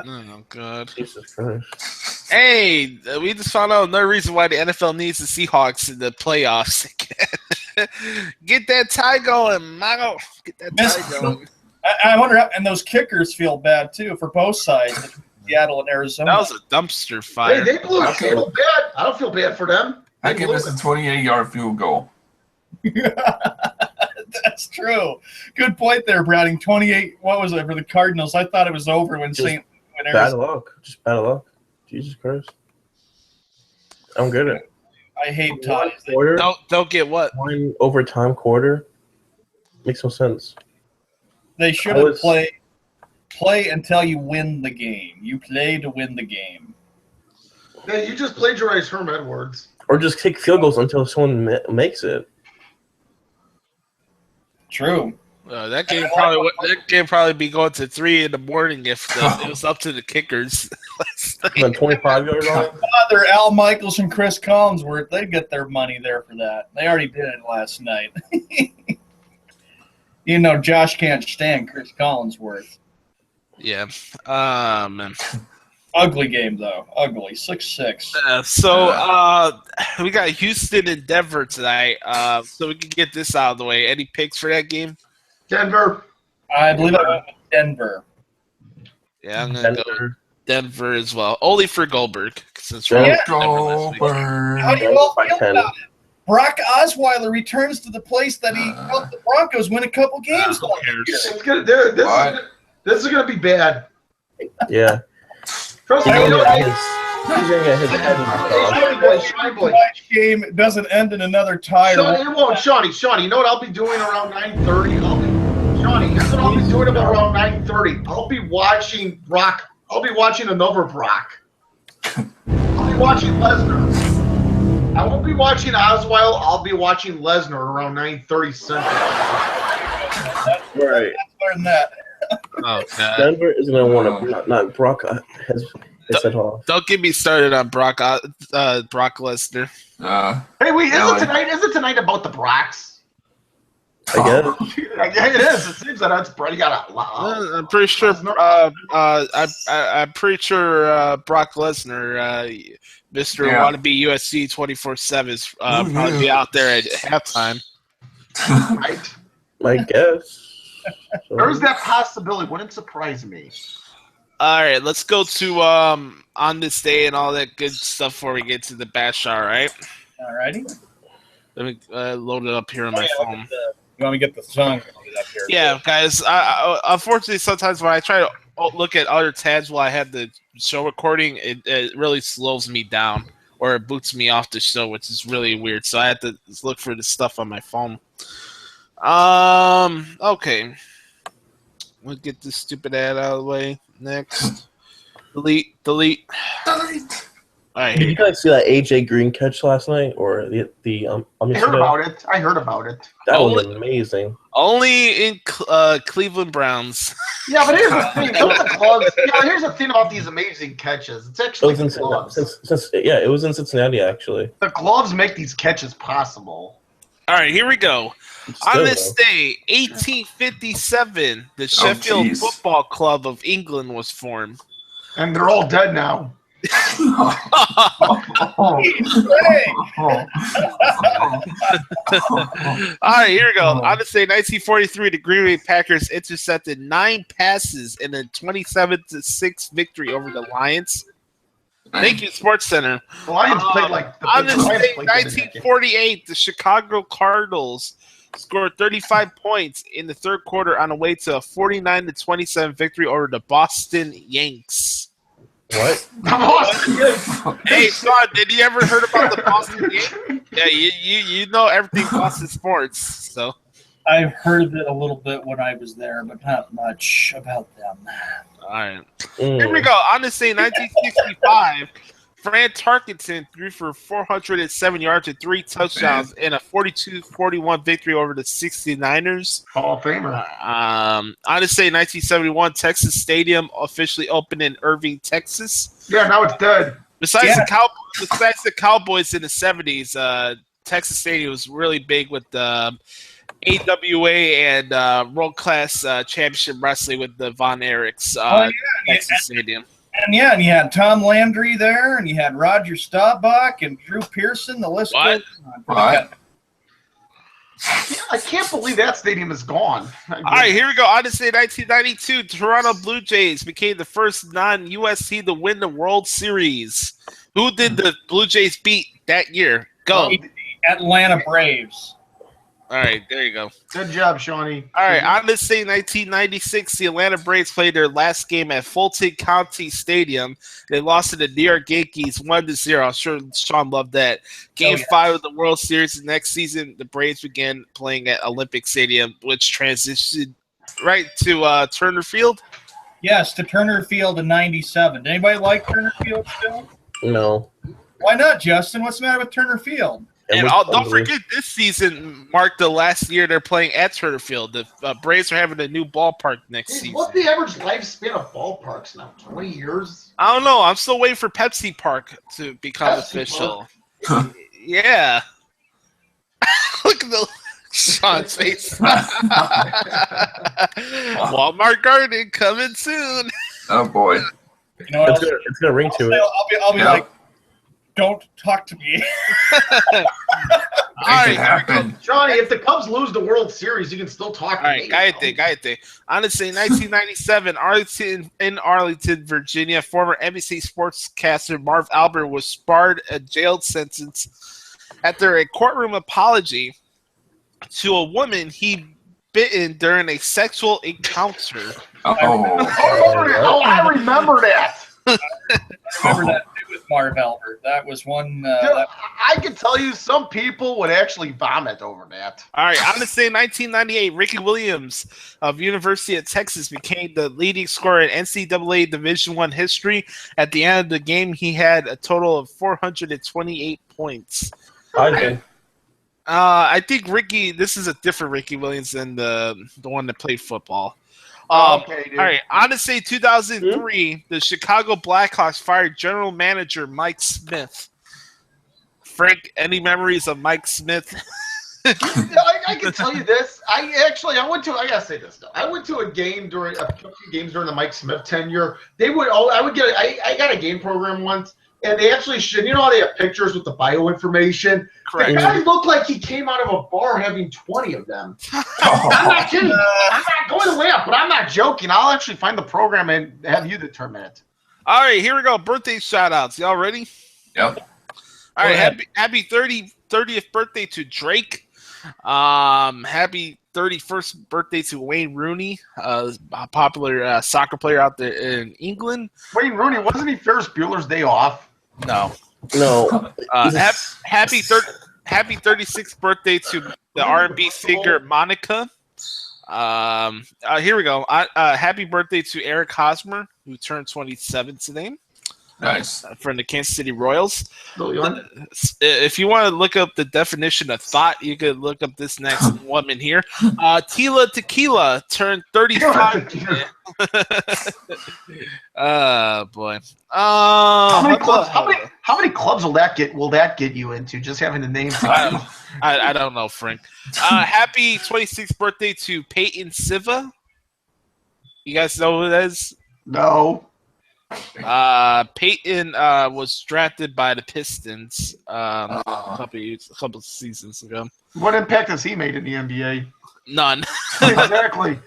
Oh, God. Jesus Christ. Hey, we just found out another reason why the NFL needs the Seahawks in the playoffs again. Get that tie going, Mago. Get that tie going. I wonder how, and those kickers feel bad, too, for both sides, Seattle and Arizona. That was a dumpster fire. Hey, they blew a bad. I don't feel bad for them. I give us a 28-yard field goal. That's true. Good point there, Browning. 28. What was it for the Cardinals? I thought it was over when Just St. When Bad Arizona. luck. Just bad luck. Jesus Christ. I don't get it. I hate ties. Quarter, Don't get what? one overtime quarter. Makes no sense. They should have play until you win the game. You play to win the game. Yeah, you just plagiarized Herm Edwards. Or just kick field goals until someone makes it. True. That game probably be going to 3 in the morning if it was up to the kickers. On 25-yard line. Father Al Michaels and Chris Collinsworth, they get their money there for that. They already did it last night. You know, Josh can't stand Chris Collinsworth. Yeah. Ugly game, though. Ugly. 6-6. We got Houston and Denver tonight. So we can get this out of the way. Any picks for that game? Denver. I believe I went with Denver. Yeah, I'm going to go Denver as well. Only for Goldberg. Since we're Yeah. Goldberg. How do you all By feel 10. about it? Brock Osweiler returns to the place that he helped the Broncos win a couple games Who last cares? year. It's gonna, this is going to be bad. Yeah. Trust me. He's You know, gonna get his head Shawnee boy. Tonight's game doesn't end in another tie. Shawnee, it won't. Shawnee, you know what I'll be doing around 9:30? Shawnee, here's what I'll be doing about around 9:30. I'll be watching Brock. I'll be watching another Brock. I'll be watching Lesnar. I won't be watching Osweiler. I'll be watching Lesnar around 9:30 Central. Right. Learn that. Oh, God. Denver is going to want to not Brock his head off. Don't get me started on Brock Lesnar. Hey, wait, Yeah, is it tonight about the Brocks? I guess. Yeah, it is. It seems that that's pretty got a I'm pretty sure. I'm pretty sure Brock Lesnar, Mr. Yeah. Wannabe USC 24/7, is probably be out there at halftime. right. My guess. So, There's that possibility. Wouldn't surprise me. All right, let's go to on this day and all that good stuff before we get to the bash. All right, Alrighty. let me load it up here on my phone. You want me to get the song up here? Yeah, guys. Unfortunately, sometimes when I try to look at other tabs while I have the show recording, it really slows me down or it boots me off the show, which is really weird. So I have to look for the stuff on my phone. Okay. We'll get this stupid ad out of the way. Next. Delete. All right, Did you guys see that AJ Green catch last night, or the I heard about it. I heard about it. That was amazing. Only in Cleveland Browns. Yeah, but here's the thing. Don't the gloves? Yeah, here's the thing about these amazing catches. It's actually It was the gloves. it was in Cincinnati actually. The gloves make these catches possible. All right, here we go. Still, On this day, 1857, the Sheffield jeez. Football Club of England was formed. And they're all dead now. All right, here we go. On this day, 1943, the Green Bay Packers intercepted 9 passes in a 27-6 victory over the Lions. Thank you, Sports Center. The Lions played like the On this Lions day, played good in that game. 1948, the Chicago Cardinals scored 35 points in the third quarter on the way to a 49-27 victory over the Boston Yanks. What? Hey, Sean, did you ever heard about the Boston Yanks? Yeah, you know everything Boston sports, so. I've heard it a little bit when I was there, but not much about them. All right. Here we go. On this day, 1965, Fran Tarkenton threw for 407 yards and 3 touchdowns in a 42-41 victory over the 69ers. Hall of Famer. On this day, 1971, Texas Stadium officially opened in Irving, Texas. Yeah, now it's dead. Besides the Cowboys in the 70s, Texas Stadium was really big with the AWA and World Class Championship Wrestling with the Von Erichs Texas Stadium. And and you had Tom Landry there, and you had Roger Staubach and Drew Pearson. The list goes on. Right. I can't believe that stadium is gone. All right, here we go. On this day, 1992, Toronto Blue Jays became the first non-US team to win the World Series. Who did the Blue Jays beat that year? Go. Atlanta Braves. All right, there you go. Good job, Shawnee. All right, on this day, 1996, the Atlanta Braves played their last game at Fulton County Stadium. They lost to the New York Yankees 1-0. I'm sure Sean loved that. Game 5 of the World Series. The next season, the Braves began playing at Olympic Stadium, which transitioned right to Turner Field. Yes, to Turner Field in '97. Did anybody like Turner Field still? No. Why not, Justin? What's the matter with Turner Field? And don't forget, this season marked the last year they're playing at Turner Field. The Braves are having a new ballpark next season. What's the average lifespan of ballparks now? 20 years? I don't know. I'm still waiting for Pepsi Park to become official. Yeah. Look at the Sean's face. Walmart Garden coming soon. Oh boy. You know what It's gonna ring to it. I'll be like, don't talk to me. All right, happen. Johnny, if the Cubs lose the World Series, you can still talk to me. cállate. Honestly, 1997, Arlington, Virginia, former NBC sportscaster Marv Albert was spared a jail sentence after a courtroom apology to a woman he bitten during a sexual encounter. I remember that. I remember that too with Marv Albert. That was one. I can tell you, some people would actually vomit over that. All right, on this day, 1998, Ricky Williams of University of Texas became the leading scorer in NCAA Division I history. At the end of the game, he had a total of 428 points. I think Ricky. This is a different Ricky Williams than the one that played football. Okay, dude. All right, on to say 2003, the Chicago Blackhawks fired general manager Mike Smith. Frank, any memories of Mike Smith? I can tell you this. I gotta say this though. I went to a game during the Mike Smith tenure. I got a game program once, and they actually you know how they have pictures with the bio information? Correct. The guy looked like he came out of a bar having 20 of them. I'm not kidding. I'm not going way up, but I'm not joking. I'll actually find the program and have you determine it. All right, here we go. Birthday shout-outs. Y'all ready? Yep. All right, happy 30th birthday to Drake. Happy 31st birthday to Wayne Rooney, a popular soccer player out there in England. Wayne Rooney, wasn't he Ferris Bueller's Day Off? No. Happy 36th birthday to the R&B singer Monica. Here we go. Happy birthday to Eric Hosmer, who turned 27 today. Nice. from the Kansas City Royals. Little yarn. If you want to look up the definition of thought, you could look up this next woman here. Tila Tequila turned 35. Boy. How many clubs will that get you into? Just having the name. I don't know, Frank. Happy 26th birthday to Peyton Siva. You guys know who that is? No. Peyton was drafted by the Pistons a couple seasons ago. What impact has he made in the NBA? None. Exactly.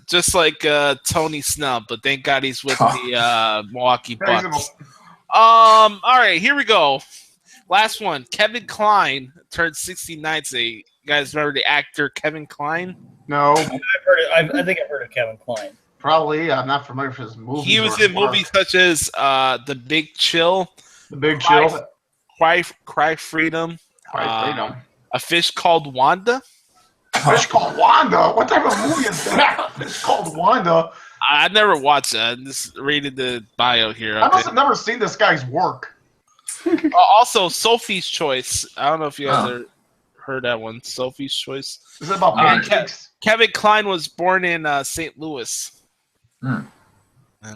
Just like Tony Snell, but thank God he's with the Milwaukee Bucks. All right, here we go. Last one. Kevin Kline turned 69 today. You guys remember the actor Kevin Kline? No. I think I've heard of Kevin Kline. Probably. I'm not familiar with his movies. He was in movies such as The Big Chill. The Big Chill. Cry Freedom. A Fish Called Wanda. Fish Called Wanda? What type of movie is that? Fish Called Wanda? I never watched that. I just reading the bio here. I must have never seen this guy's work. Also, Sophie's Choice. I don't know if you guys ever heard that one. Sophie's Choice. Is it about pancakes? Kevin Kline was born in St. Louis.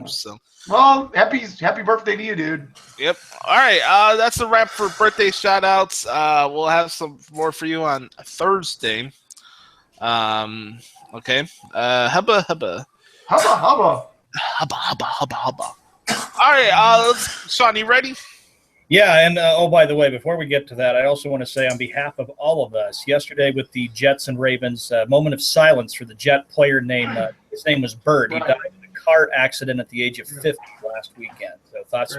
So, well, happy birthday to you, dude. Yep. All right. That's a wrap for birthday shout-outs. We'll have some more for you on Thursday. Okay. Hubba. Hubba. All right. Sean, you ready? Yeah, and by the way, before we get to that, I also want to say on behalf of all of us, yesterday with the Jets and Ravens, moment of silence for the Jet player named, his name was Bird. He died in a car accident at the age of 50 last weekend. So thoughts.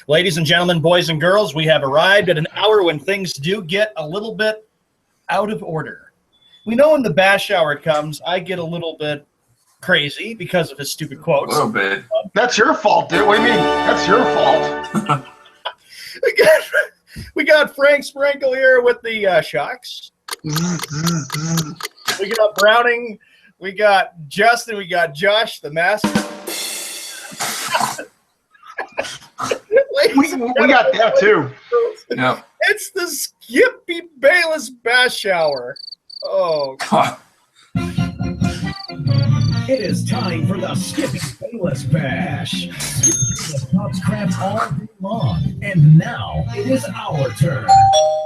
Ladies and gentlemen, boys and girls, we have arrived at an hour when things do get a little bit out of order. We know when the bash hour comes, I get a little bit crazy because of his stupid quotes. A little bit. That's your fault, dude. What do you mean? That's your fault. we got Frank Sprinkle here with the Shocks. We got Browning. We got Justin. We got Josh, the master. we got that too. Yep. It's the Skippy Bayless Bash Hour. Oh. It is time for the Skippy Bayless Bash. Skippy talks crap all day long, and now it is our turn.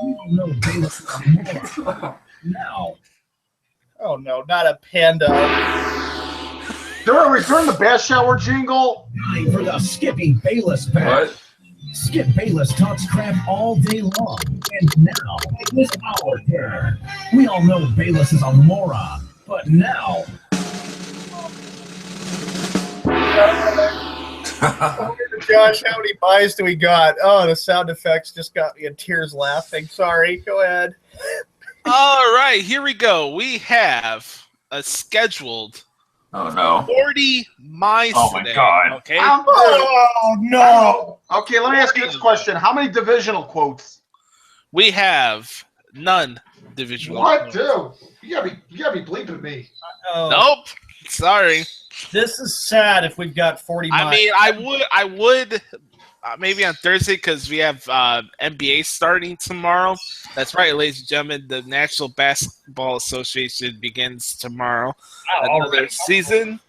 We don't know Bayless anymore. Now. Oh no, not a panda. During the bash shower jingle. Time for the Skippy Bayless Bash. What? Skip Bayless talks crap all day long, and now it is our turn. We all know Bayless is a moron, but now. Josh, how many buys do we got? Oh, the sound effects just got me in tears laughing. Sorry, go ahead. All right, here we go. We have a scheduled 40 mice. Oh my today, God. Okay. Oh no. Okay, let me ask you this question: how many divisional quotes? We have none divisional. What, quotes. dude? You gotta be bleeping me. Nope. Sorry. This is sad if we've got 40 miles. I mean, I would maybe on Thursday because we have NBA starting tomorrow. That's right, ladies and gentlemen. The National Basketball Association begins tomorrow. Another season.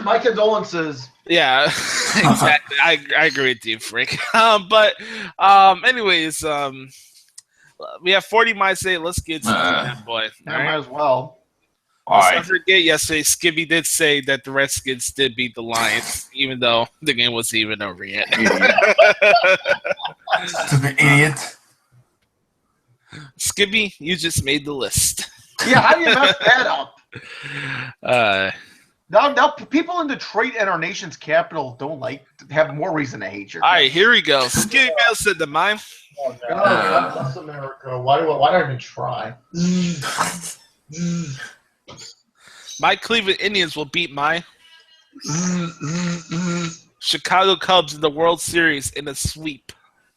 My condolences. Yeah, exactly. I agree with you, Frank. Anyways, we have 40 miles today. Let's get to that, boy. Might as well. Let's not forget, yesterday, Skibby did say that the Redskins did beat the Lions, even though the game wasn't even over yet. Stupid idiot. Skibby, you just made the list. Yeah, how do you mess that up? Now, people in Detroit and our nation's capital have more reason to hate you. All right, here we go. Skibby Bell said to mine. Oh, God bless America. Why do I even try? My Cleveland Indians will beat my Chicago Cubs in the World Series in a sweep.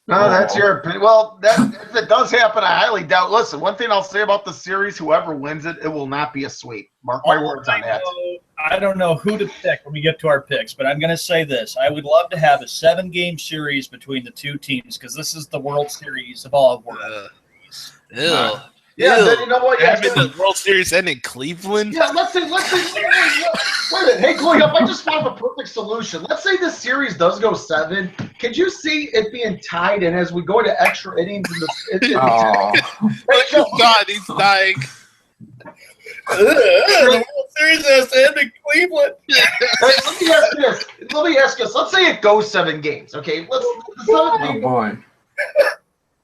No, that's your opinion. Well, if it does happen, I highly doubt. Listen, one thing I'll say about the series, whoever wins it, it will not be a sweep. Mark my words on that. I don't know who to pick when we get to our picks, but I'm going to say this. I would love to have a 7-game series between the two teams because this is the World Series of all world. Ew. Yeah, Ew. then you know what? Yeah, Having the World Series end in Cleveland? yeah, let's say, wait a minute. Hey, Chloe, I just thought of a perfect solution. Let's say this series does go 7. Could you see it being tied, and as we go into extra innings, Oh, God, he's dying. The World Series has to end in Cleveland. let me ask this. Let me ask this. Let's say it goes 7 games. Okay, oh boy.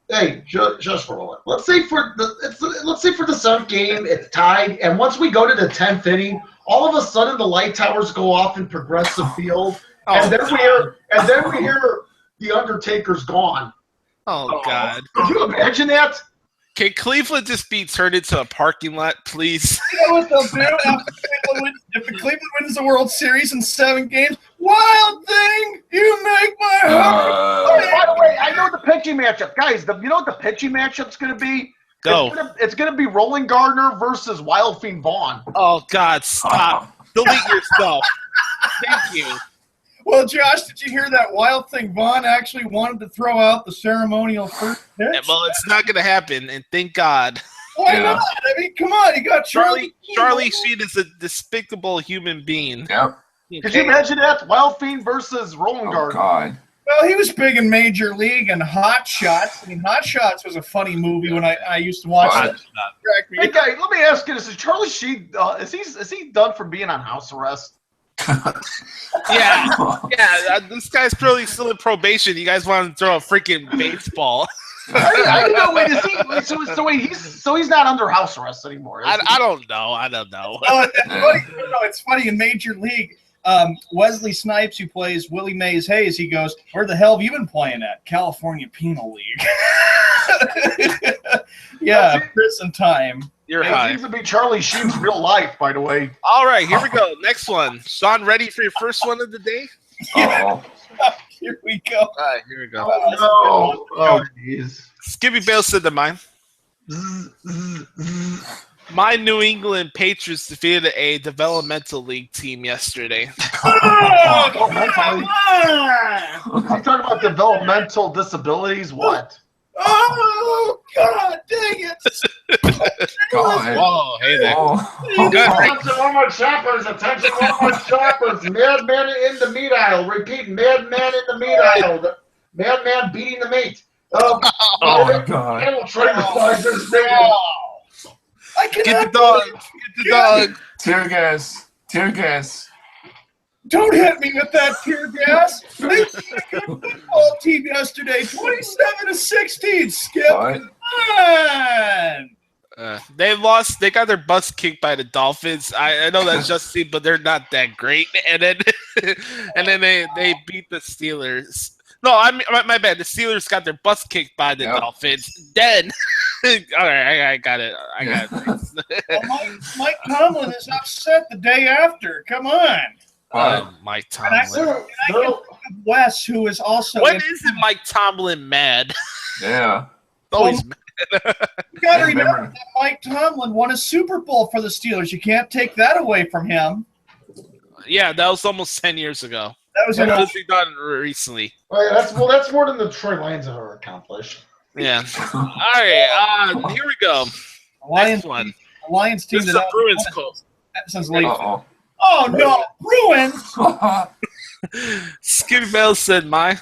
Hey, just for a moment. Let's say for the 7th game, it's tied, and once we go to the 10th inning, all of a sudden the light towers go off in Progressive Field, and then we hear the Undertaker's gone. Oh, God. Could you imagine that? Can Cleveland just be turned into a parking lot, please? You know what they'll do if the Cleveland wins the World Series in 7 games? Wild thing, you make my heart. By the way, I know the pitching matchup, guys. You know what the pitching matchup's going to be? Go. It's going to be Roland Gardner versus Wild Fiend Vaughn. Oh, God, stop. Delete yourself. Thank you. Well, Josh, did you hear that Wild Thing Vaughn actually wanted to throw out the ceremonial first pitch? Well, it's not going to happen, and thank God. Why not? I mean, come on. You got Charlie Sheen is a despicable human being. Yep. Could you imagine that? Wild Fiend versus Roland Oh Gardner. God. Well, he was big in Major League and Hot Shots. I mean, Hot Shots was a funny movie when I used to watch it. Hey, guys, let me ask you this: is Charlie Sheen is he done for being on house arrest? Yeah. This guy's probably still in probation. You guys want to throw a freaking baseball? I don't know. Wait, is he? He's not under house arrest anymore. I don't know. Oh, it's funny in Major League. Wesley Snipes, who plays Willie Mays Hayes, he goes, "Where the hell have you been playing at? California Penal League." Yeah, prison time. You're It high. seems to be Charlie Sheen's real life, by the way. All right, here we go. Next one. Sean, ready for your first one of the day? Oh. Here we go. All right, here we go. Oh, jeez. Skippy Bale said to mine. My New England Patriots defeated a developmental league team yesterday. Mentally. I'm talking about developmental disabilities. What? Oh, God dang it. God. Whoa, hey there. Oh. Good. Attention, Walmart shoppers. Attention, Walmart shoppers. Madman in the meat aisle. Repeat, madman in the meat aisle. The madman beating the meat. Oh my God. Animal tranquilizers. I cannot. Get the dog. Get the dog. Tear gas. Tear gas. Don't hit me with that tear gas. They beat a good football team yesterday, 27-16. Skip. What? On. They lost. They got their butts kicked by the Dolphins. I know that's just seen, but they're not that great. And then, they beat the Steelers. No, my bad. The Steelers got their butts kicked by the Dolphins. Then, all right, I got it. I got it. Well, Mike Tomlin is upset the day after. Come on. Mike And I Tomlin. can Wes, who is also. When isn't Mike Tomlin mad? Yeah. Always mad. You got to remember that Mike Tomlin won a Super Bowl for the Steelers. You can't take that away from him. Yeah, that was almost 10 years ago. That was What has he done recently? Oh, yeah, that's more than the Detroit Lions have ever accomplished. Yeah. All right. Here we go. Next one. Lions team This is a Bruins quote. since late. Uh-oh. Oh no, Bruins! Skippy Bell said, My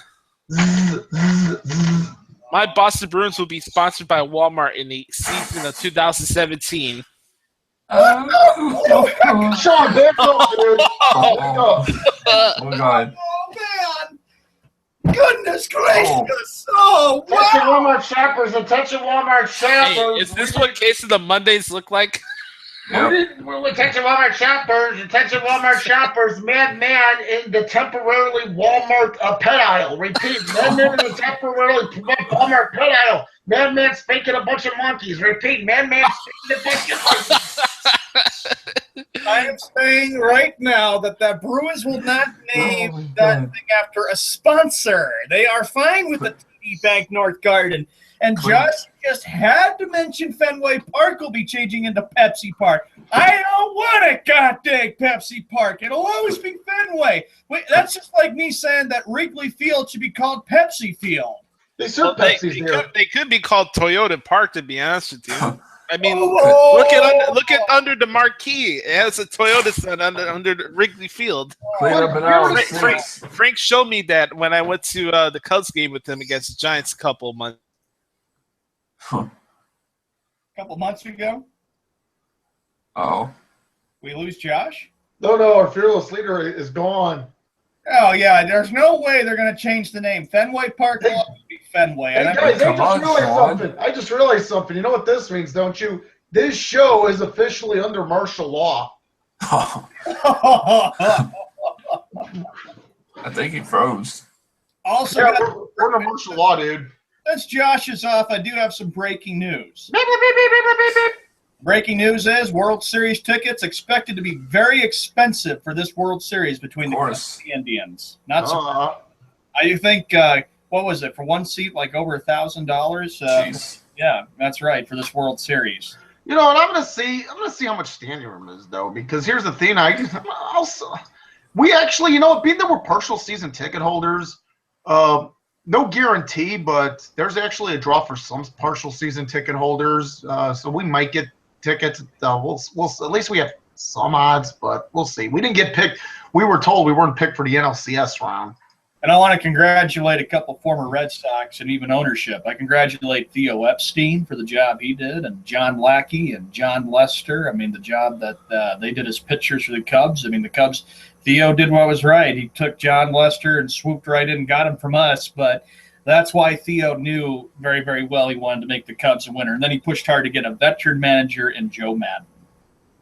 Boston Bruins will be sponsored by Walmart in the season of 2017. Sean, back up, dude. Oh God. Oh man! Goodness gracious! Oh Attention, wow! Walmart shoppers. Attention, Walmart Hey, shoppers. is this what Case of the Mondays look like? Yep. Attention, Walmart shoppers. Attention, Walmart shoppers. Madman in the temporarily Walmart pet aisle. Repeat, madman in the temporarily Walmart pet aisle. Madman spanking a bunch of monkeys. Repeat, madman spanking a bunch of monkeys. I am saying right now that the Bruins will not name that thing after a sponsor. They are fine with the TD Bank North Garden. And Josh just had to mention Fenway Park will be changing into Pepsi Park. I don't want a goddamn Pepsi Park. It'll always be Fenway. Wait, that's just like me saying that Wrigley Field should be called Pepsi Field. They serve Pepsi's there. They could be called Toyota Park, to be honest with you. I mean, Oh. look at under the marquee. It has a Toyota sign under Wrigley Field. Clear up an hour six. Frank showed me that when I went to the Cubs game with him against the Giants a couple months. Couple months ago, Oh. we lose Josh. No, our fearless leader is gone. Oh yeah, there's no way they're going to change the name. Fenway Park will always be Fenway. Hey And guys, Come on, Sean. I just realized something. You know what this means, don't you? This show is officially under martial law. I think he froze. Also, Yeah, we're under martial law, dude. since Josh is off, I do have some breaking news. Breaking news is World Series tickets expected to be very expensive for this World Series between the Cubs and the Indians. Not so. I think what was it for one seat? Like over $1,000. Jeez. Yeah, that's right for this World Series. You know, and I'm gonna see how much standing room is though, because here's the thing. We actually, you know, being that we're partial season ticket holders, no guarantee, but there's actually a draw for some partial season ticket holders. So we might get tickets. We'll at least we have some odds, but we'll see. We didn't get picked. We were told we weren't picked for the NLCS round. And I want to congratulate a couple former Red Sox and even ownership. I congratulate Theo Epstein for the job he did, and John Lackey and John Lester. I mean, the job that they did as pitchers for the Cubs. I mean, the Cubs, Theo did what was right. He took John Lester and swooped right in and got him from us. But that's why Theo knew very, very well he wanted to make the Cubs a winner. And then he pushed hard to get a veteran manager in Joe Madden.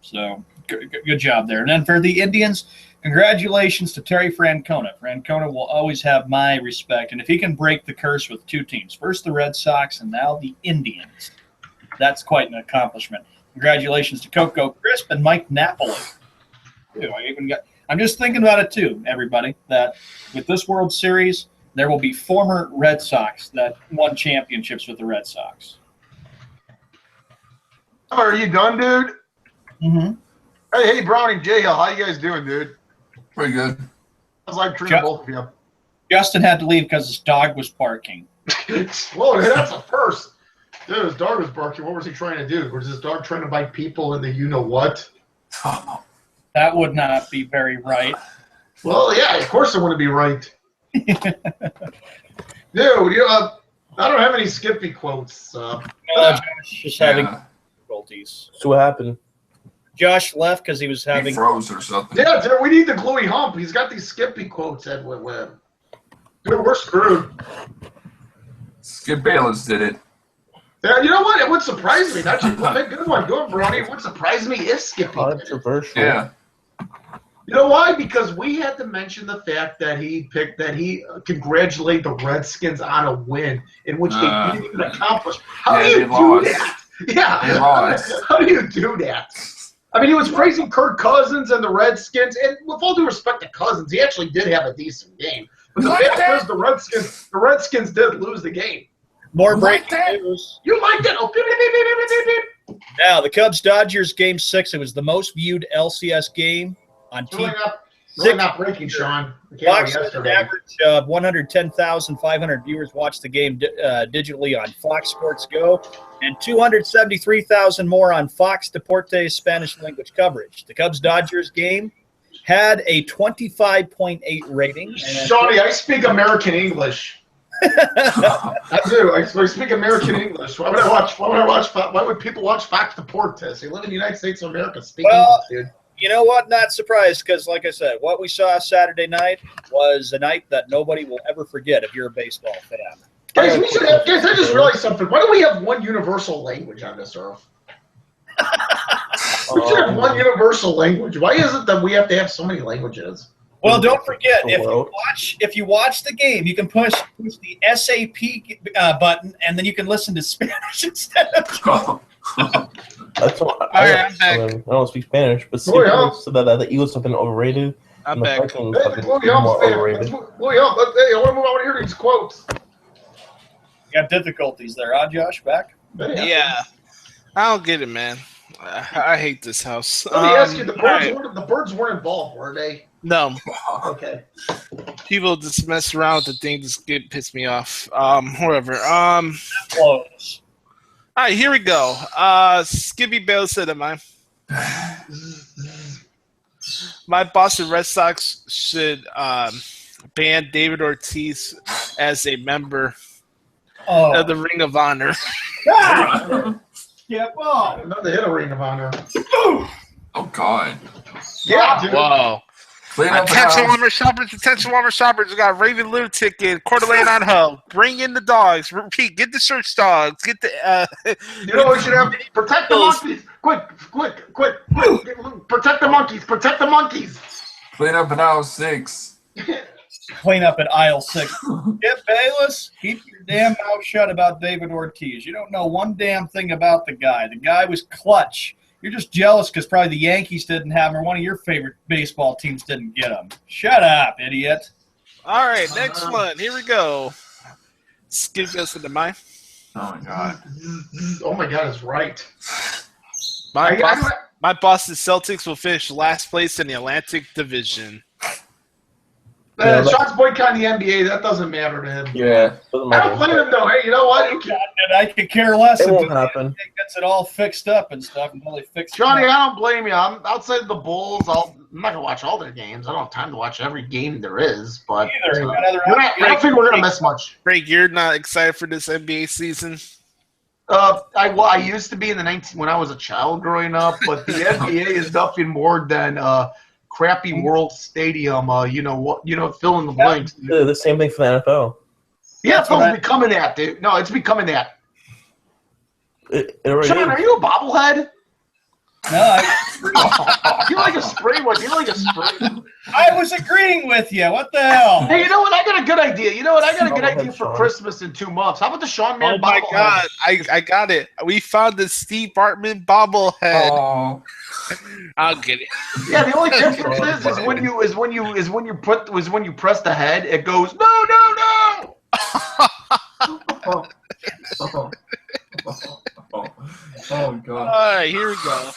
So good job there. And then for the Indians, congratulations to Terry Francona. Francona will always have my respect. And if he can break the curse with two teams, first the Red Sox and now the Indians, that's quite an accomplishment. Congratulations to Coco Crisp and Mike Napoli. I'm just thinking about it too, everybody, that with this World Series, there will be former Red Sox that won championships with the Red Sox. Oh, are you done, dude? Mm-hmm. Hey, Brownie, J Hill, how you guys doing, dude? Pretty good. How's life treating both of you? Justin had to leave because his dog was barking. Whoa, that's a first. Dude, his dog was barking. What was he trying to do? Was his dog trying to bite people in the you-know-what? That would not be very right. Well, yeah, of course it wouldn't be right. Dude, I don't have any Skippy quotes. Josh is having difficulties. So what happened? Josh left because he was He having. froze or something. Yeah, dude, we need the gluey hump. He's got these Skippy quotes, Ed Webb. Dude, we're screwed. Skip Bayless did it. Yeah, you know what? It would surprise me. That's a good one. Good, Brownie. It would surprise me if Skippy did it. Controversial. Yeah. You know why? Because we had to mention the fact that he congratulated the Redskins on a win in which they didn't even accomplish. How do you do that? Yeah. They lost. How do you do that? I mean, he was praising Kirk Cousins and the Redskins, and with all due respect to Cousins, he actually did have a decent game. But the fact is, the Redskins did lose the game. More breaking news. You liked it? Oh, Now, the Cubs-Dodgers Game 6, it was the most viewed LCS game on TV. Really not breaking, Sean. Fox had an average of 110,500 viewers watched the game digitally on Fox Sports Go, and 273,000 more on Fox Deportes Spanish language coverage. The Cubs-Dodgers game had a 25.8 rating. Shawnee, I speak American English. I do. I speak American English. Why would people watch Fox Deportes? They live in the United States of America. Speak English, dude. You know what? Not surprised because, like I said, what we saw Saturday night was a night that nobody will ever forget if you're a baseball fan. Guys, I just realized something. Why do we have one universal language on this earth? We should have one universal language. Why is it that we have to have so many languages? Well, don't forget, if you watch the game, you can push the SAP button, and then you can listen to Spanish instead of. That's all. I'm back. I don't speak Spanish, but said that the Eagles have been overrated. I'm back. Vikings Hey, have been more overrated. I want to move on to hear these quotes. Got difficulties there, huh, Josh? Back? Yeah. I don't get it, man. I hate this house. Let me ask you, the alright. birds weren't involved, were they? No. Okay. People just mess around with the thing, just get piss me off. Whatever. Close. All right, here we go. Skippy Bale said, "Am I? My Boston Red Sox should ban David Ortiz as a member of the Ring of Honor." Yeah, well. Another hit a Ring of Honor. Oh God. Yeah, dude. Whoa. Clean up the Attention, house. Walmart shoppers! Attention, Walmart shoppers! We got Raven Lunatic and Coeur d'Alene on Hub. Bring in the dogs. Repeat. Get the search dogs. Get the. You know what we should have? Protect the monkeys. Quick. Protect the monkeys. Protect the monkeys. Clean up in aisle 6. Clean up at aisle 6. Skip Bayless, keep your damn mouth shut about David Ortiz. You don't know one damn thing about the guy. The guy was clutch. You're just jealous because probably the Yankees didn't have him or one of your favorite baseball teams didn't get him. Shut up, idiot. All right, next one. Here we go. Skip goes into mine. Oh my God. Oh my God, it's right. My Boston Celtics will finish last place in the Atlantic Division. Shots boycotting the NBA, that doesn't matter to him. Yeah. I don't blame him though. Hey, you know what? I could care less It until won't happen. the NBA gets it all fixed up and stuff until they fix it Johnny, up. I don't blame you. I'm outside the Bulls. I'm not gonna watch all their games. I don't have time to watch every game there is. But Either. I don't think we're gonna miss much. Greg, you're not excited for this NBA season? I used to be in the when I was a child growing up, but the NBA is nothing more than crappy World Stadium. Fill in the blanks. The same thing for the NFL. Yeah, it's becoming that, dude. No, it's becoming that. It already Sean, is. are you a bobblehead? No, Do you like a spray one? Do you like a spray? I was agreeing with you. What the hell? Hey, you know what? I got a good idea. I got a good idea for Christmas in 2 months. How about the Sean Man Oh my bobblehead? God! I got it. We found the Steve Bartman bobblehead. Oh. I'll get it. Yeah, the only difference is when you press the head, it goes no. Oh God. All right, here we go.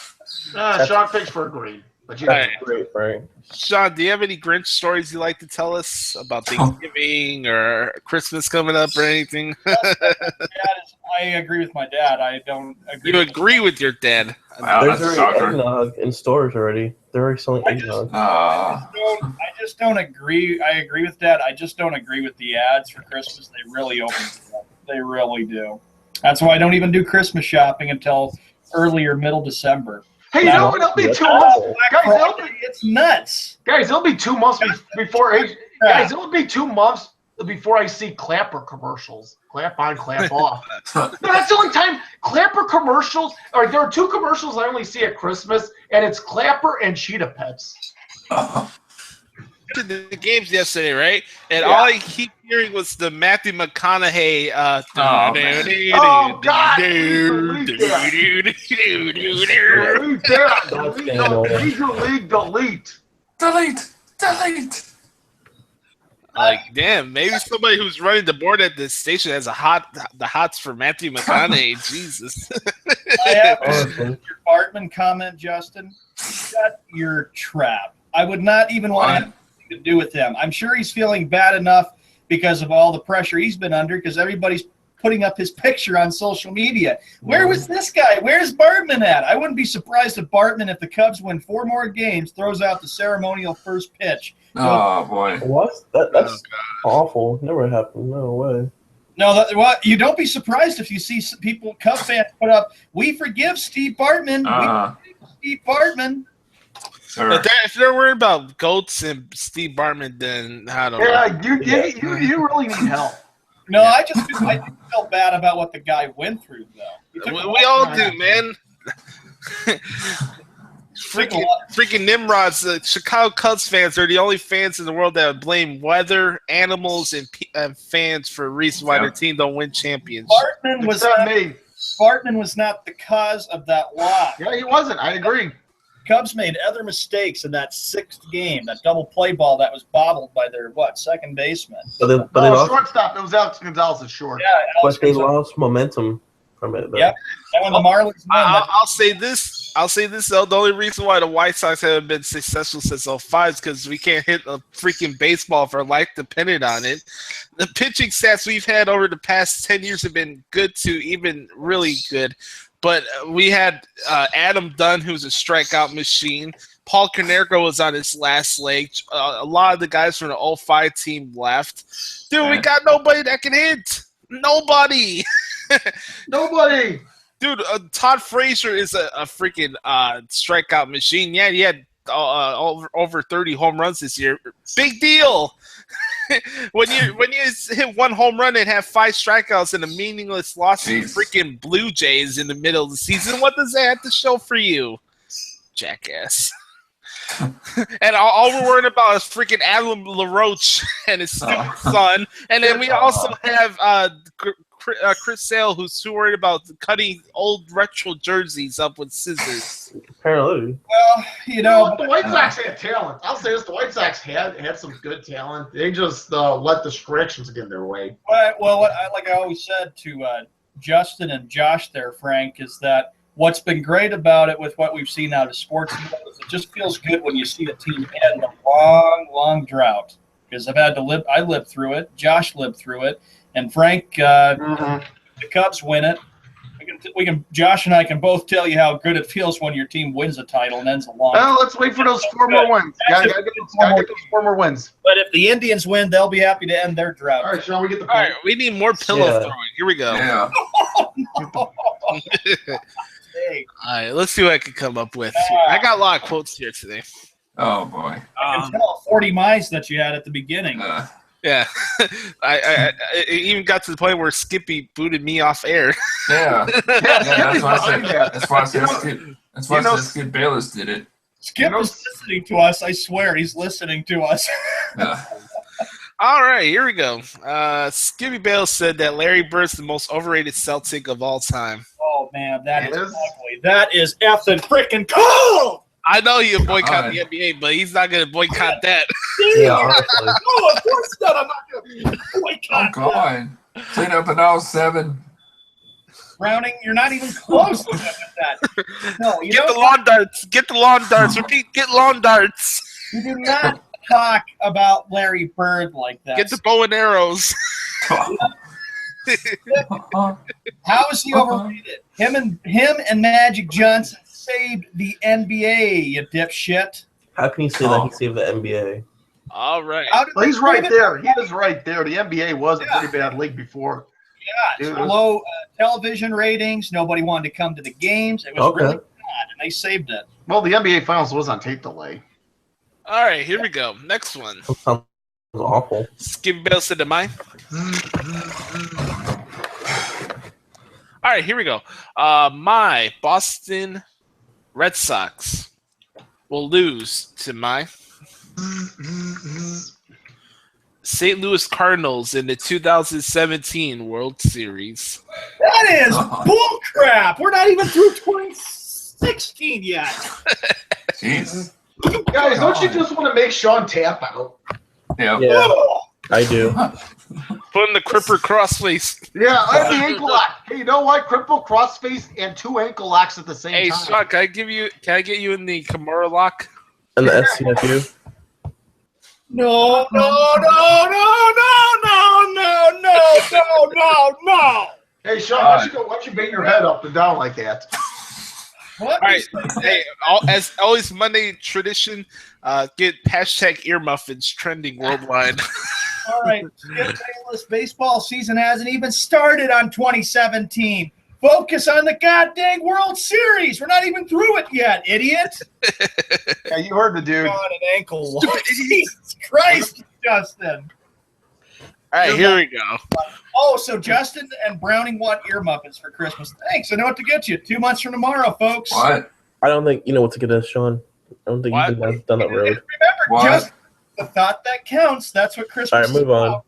Sean picks for a green. But All right. Great, right? Sean, do you have any Grinch stories you'd like to tell us about Thanksgiving or Christmas coming up or anything? I agree with my dad. I don't agree. You agree with your dad? Wow, There's that's a already shocker. eggnog in stores already. They're already selling eggnog. I just don't agree. I agree with Dad. I just don't agree with the ads for Christmas. They really open it up. They really do. That's why I don't even do Christmas shopping until early or middle December. hey, you know what? It'll be 2 months, It's nuts. guys. It'll be 2 months before. Guys, it'll be 2 months before I see Clapper commercials. Clap on, clap off. No, that's the only time Clapper commercials. Or there are 2 commercials I only see at Christmas, and it's Clapper and Cheetah Pets. To the games yesterday, right? And all I keep hearing was the Matthew McConaughey. Oh, God. Delete. Like, damn, maybe somebody who's running the board at this station has the hots for Matthew McConaughey. Jesus. I have your Bartman comment, Justin. Shut your trap. I would not even want to have anything to do with him. I'm sure he's feeling bad enough because of all the pressure he's been under because everybody's putting up his picture on social media. Where was this guy? Where's Bartman at? I wouldn't be surprised if Bartman, if the Cubs win 4 more games, throws out the ceremonial first pitch. Oh boy. What? That's awful. Never happened. No way. No, you don't be surprised if you see people, Cub fans, put up, "We forgive Steve Bartman. We forgive Steve Bartman." Sure. If they're worried about goats and Steve Bartman, then I don't know. Yeah, you really need help. No, I just feel bad about what the guy went through, though. We all do, man. Freaking Nimrods. Chicago Cubs fans are the only fans in the world that would blame weather, animals, and fans for a reason why their team don't win championships. Bartman was not the cause of that loss. Yeah, he wasn't. I agree. Cubs made other mistakes in that 6th game, that double play ball that was bobbled by their, second baseman. But they lost. Shortstop. It was Alex Gonzalez's short. Yeah, Alex But they Gonzalez. lost momentum from it. Though. Yep. And when the Marlins won, I'll say this. Though. The only reason why the White Sox haven't been successful since 05 is because we can't hit a freaking baseball if our life depended on it. The pitching stats we've had over the past 10 years have been good to even really good. But we had Adam Dunn, who's a strikeout machine. Paul Konerko was on his last leg. A lot of the guys from the 05 team left. Dude, we got nobody that can hit. Nobody. Nobody. Dude, Todd Frazier is a freaking strikeout machine. Yeah, he had over 30 home runs this year. Big deal. when you hit one home run and have 5 strikeouts and a meaningless loss to the freaking Blue Jays in the middle of the season, what does that have to show for you, jackass? And all we're worried about is freaking Adam LaRoche and his stupid son. And then we also have Chris Sale, who's too worried about cutting old retro jerseys up with scissors. Apparently. well, The White Sox had talent. I'll say this: the White Sox had some good talent. They just let distractions get in their way. like I always said to Justin and Josh there, Frank, is that what's been great about it with what we've seen out of sports is it just feels good when you see a team end a long, long drought. Because I lived through it. Josh lived through it. And Frank, the Cubs win it. Josh and I can both tell you how good it feels when your team wins a title and ends a long. Well, let's wait for those 4 more wins. Gotta get those 4 more wins. But if the Indians win, they'll be happy to end their drought. All right, Sean, we get the All right, we need more pillow throwing. Here we go. Yeah. Hey. All right, let's see what I can come up with. I got a lot of quotes here today. Oh boy. I can tell 40 miles that you had at the beginning. Yeah, I even got to the point where Skippy booted me off air. Yeah. That's why I said. That's why I said Skip. That's why I said Skip Bayless did it. Skip is listening to us. I swear he's listening to us. Yeah. All right, here we go. Skippy Bayless said that Larry Bird's the most overrated Celtic of all time. Oh, man, that is ugly. That is effing freaking cold! I know he'll boycott the NBA, but he's not going to boycott that. Yeah, honestly. No, of course not. I'm not going to boycott Oh, God. Clean up an 07. Browning, you're not even close to that. No, Get the lawn darts. Get the lawn darts. Repeat, get lawn darts. You do not talk about Larry Bird like that. Get the bow and arrows. How is he overrated? Him and Magic Johnson saved the NBA, you dipshit. How can you say that he saved the NBA? All right. Well, he's right there. He is right there. The NBA was a pretty bad league before. Yeah, low television ratings. Nobody wanted to come to the games. It was really bad, and they saved it. Well, the NBA Finals was on tape delay. All right, here we go. Next one. That sounds awful. Skip Bell said to mine. All right, here we go. My Boston Red Sox will lose to my St. Louis Cardinals in the 2017 World Series. That is bullcrap. We're not even through 2016 yet. Jeez. Guys, don't you just want to make Sean tap out? Yeah. I do. Putting the Cripper crossface. Yeah, I have the ankle lock. Hey, you know what? Cripple, crossface, and 2 ankle locks at the same Hey, time. Sean, can I get you in the Kimura lock? And the SCFU. No. Hey, Sean, why don't you bang your head up and down like that? What? All right. Hey, as always, Monday tradition, get hashtag ear muffins trending worldwide. All right. Skip Bayless, baseball season hasn't even started on 2017. Focus on the goddamn World Series. We're not even through it yet, idiot. Yeah, you heard the dude. On an ankle lock. Jesus Christ, Justin. All right, here we go. Oh, so Justin and Browning want ear muffins for Christmas. Thanks. I know what to get you. 2 months from tomorrow, folks. What? I don't think you know what to get us, Sean. I don't think What? you've been down that road. Remember, What? just the thought that counts. That's what Christmas All right, move is on. about.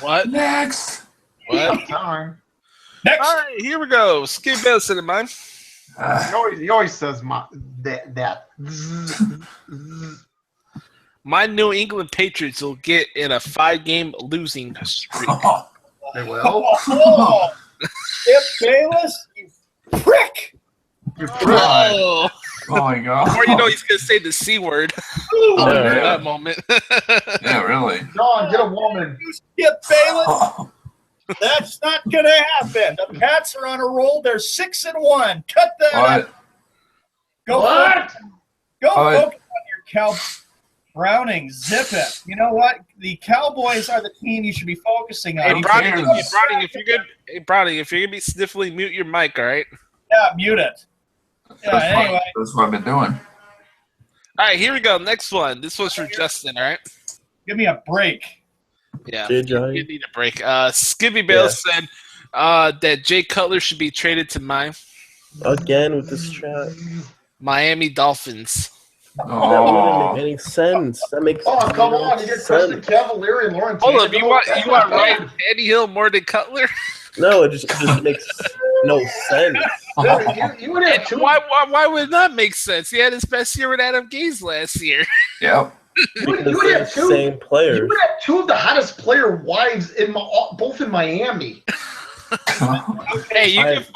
What? Next. What? Darn. Next. All right, here we go. Skip Bell said to mine. He always says that. My New England Patriots will get in a 5-game losing streak. They will. Oh, Skip Bayless, you prick! You Oh, Oh my god. or he's gonna say the C word. Oh, At yeah. that moment. Yeah, really. John, get a woman. You Skip Bayless. Oh, That's not going to happen. The Pats are on a roll. They're 6-1. Cut that out. what? Go What? Go What? focus on your cow. Browning, zip it. You know what? The Cowboys are the team you should be focusing on. Hey, Browning, cares? if you're gonna be sniffly, mute your mic, all right? Yeah, mute it. Yeah, anyway. That's what I've been doing. All right, here we go. Next one. This one's for Justin, all right? Give me a break. Yeah, JJ. you need a break. Skippy Bale said that Jay Cutler should be traded to Again with this chat. Miami Dolphins. That Oh, wouldn't make any sense. That makes Oh, come no on. You get sense. Preston Cavalier and Lauren Hold up, Tannehill. you want That's not Ryan bad. Tannehill more than Cutler? No, it just makes no sense. You would have two. Why would it not make sense? He had his best year with Adam Gase last year. yep. You Because would they're have the two. same You players. would have two of the hottest player wives both in Miami. Hey,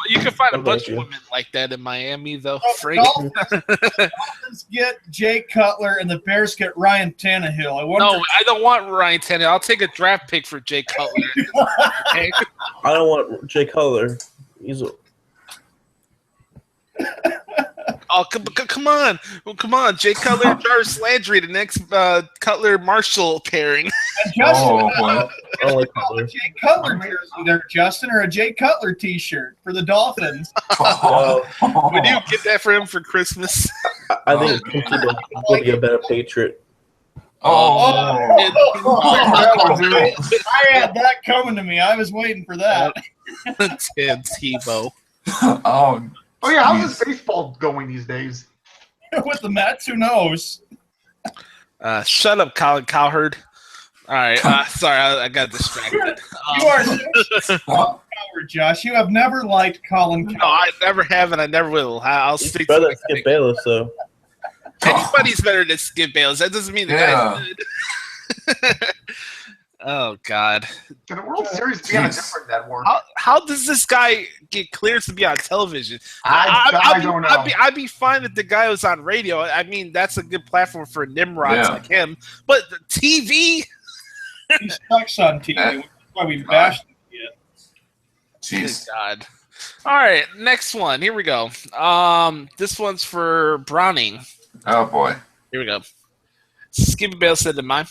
you can find a I'm bunch with of you. women like that in Miami, though. Oh, Frank. Dolphins get Jay Cutler and the Bears get Ryan Tannehill. I wonder. No, I don't want Ryan Tannehill. I'll take a draft pick for Jay Cutler. Okay? I don't want Jay Cutler. He's Oh, come on. Well, come on. Jay Cutler, Jarvis Landry, the next Cutler Marshall pairing. And Justin, Oh, boy. I don't like a Cutler. Jay Cutler jersey there, Justin, or a Jay Cutler T-shirt for the Dolphins. Would you get that for him for Christmas? I think Tim will be a better Patriot. Oh. I had that coming to me. I was waiting for that. Tim Tebow. Oh. Oh, yeah. How's this baseball going these days? With the Mets, who knows? Shut up, Colin Cowherd. All right. Sorry, I got distracted. You are so coward, Josh. You have never liked Colin No, Cowherd. I never have, and I never will. I'll He's stick better to than Skip Bayless, though. Anybody's better than Skip Bayless. That doesn't mean the guy's good. Oh, God. Can the World Series be on a different network? How does this guy get cleared to be on television? I don't know. I'd be fine if the guy was on radio. I mean, that's a good platform for nimrods like him. But the TV? He sucks on TV. That's why we bashed him. Jeez. Good God. All right, next one. Here we go. This one's for Browning. Oh, boy. Here we go. Skippy Bale said to mine.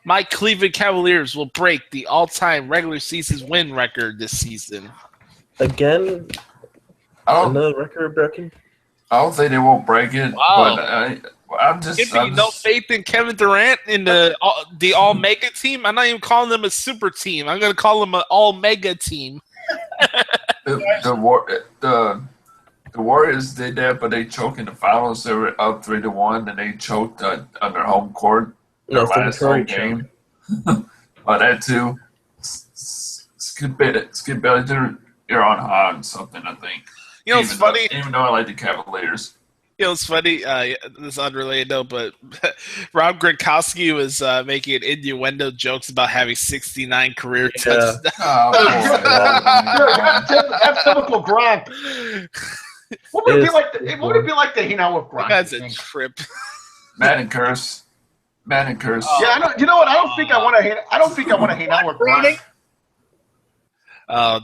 My Cleveland Cavaliers will break the all-time regular season win record this season. Again, another record breaking. I don't think they won't break it. Wow. But I'm just. Skippy, no faith in Kevin Durant in the all-mega team? I'm not even calling them a super team. I'm going to call them an all-mega team. The Warriors did that, but they choked in the finals. They were up 3-1, and they choked on their home court. Their last home game. But that too. Skip Bayless, you're on high on something, I think. You know, it's funny. Even though I like the Cavaliers. You know, it's funny. This is unrelated, though, but Rob Gronkowski was making innuendo jokes about having 69 career touchdowns. Oh, That's typical Gronk. What would it be like to hang out with Gronk? That's a trip. Madden curse. Yeah, I know. You know what? I don't think I want to hang out with Gronk.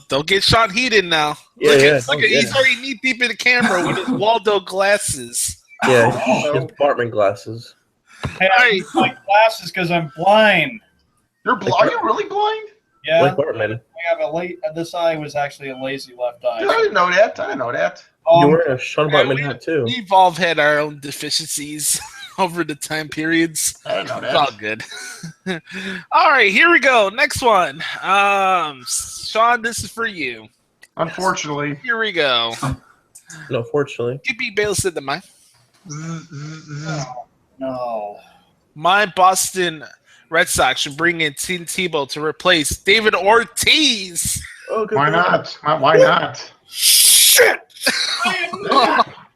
Don't get Sean Heaton now. Yeah, Look at he's already knee deep in the camera with his Waldo glasses. Yeah, his apartment glasses. Hey, I use my glasses because I'm blind. You're blind? Are you really blind? Yeah. Like Bartman. I have this eye was actually a lazy left eye. I didn't know that. You're wearing a Sean Bartman hat, too. We've all had our own deficiencies over the time periods. I didn't know It's that. all good. All right, here we go. Next one. Sean, this is for you. Unfortunately. Here we go. No, fortunately. Skippy Bayless said to mine. No. My Boston Red Sox should bring in Tim Tebow to replace David Ortiz. Oh, good Why God. not? Why not? Shit!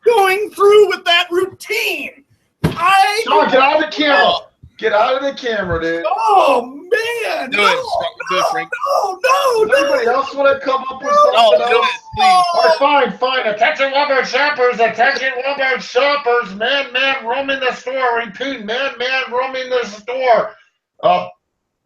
going through with that routine. Sean, get out of the camera. Get out of the camera, dude. Oh man! Do it, Frank. Does anybody else want to come up with something No, else? do it, please. All right, fine. Attention, Walmart shoppers. Attention, Walmart shoppers. Man roaming the store. Repeat, man roaming the store.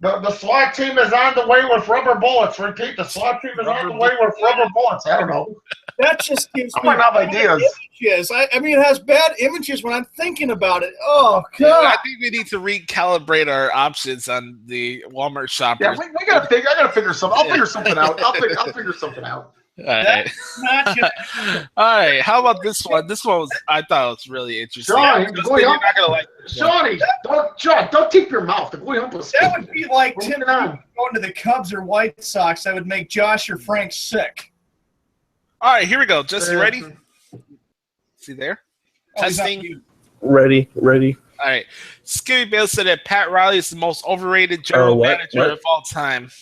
The SWAT team is on the way with rubber bullets. Repeat, the SWAT team is on the way with rubber bullets. I don't know. That just gives I me might have bad ideas. images. I mean, it has bad images when I'm thinking about it. Oh Yeah, God! I think we need to recalibrate our options on the Walmart shoppers. Yeah, we gotta figure. I gotta figure something. I'll figure something out. I'll figure something out. All right. Not just, All right. How about this one? This one I thought was really interesting. Sean, Justin, you're not gonna like this one. Shawnee, don't keep your mouth. The boy hump was that would be like What's Tim going on? going to the Cubs or White Sox. That would make Josh or Frank sick. All right, here we go. Justin, ready? See there? Oh, he's not Testing. you. Ready. All right. Skippy Bale said that Pat Riley is the most overrated general manager of all time.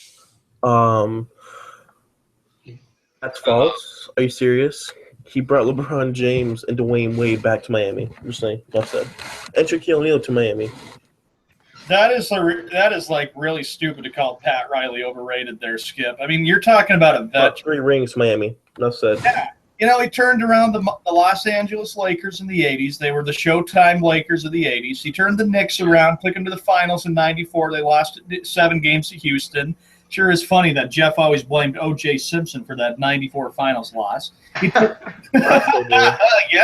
That's false. Are you serious? He brought LeBron James and Dwayne Wade back to Miami. Just saying. That's it. And Shaquille O'Neal to Miami. That is like really stupid to call Pat Riley overrated there, Skip. I mean, you're talking about a Brought veteran. 3 rings, Miami. Enough said. Yeah. You know, he turned around the Los Angeles Lakers in the 80s. They were the Showtime Lakers of the 80s. He turned the Knicks around, took them to the finals in 94. They lost 7 games to Houston. Sure is funny that Jeff always blamed O.J. Simpson for that 94 finals loss. Yeah,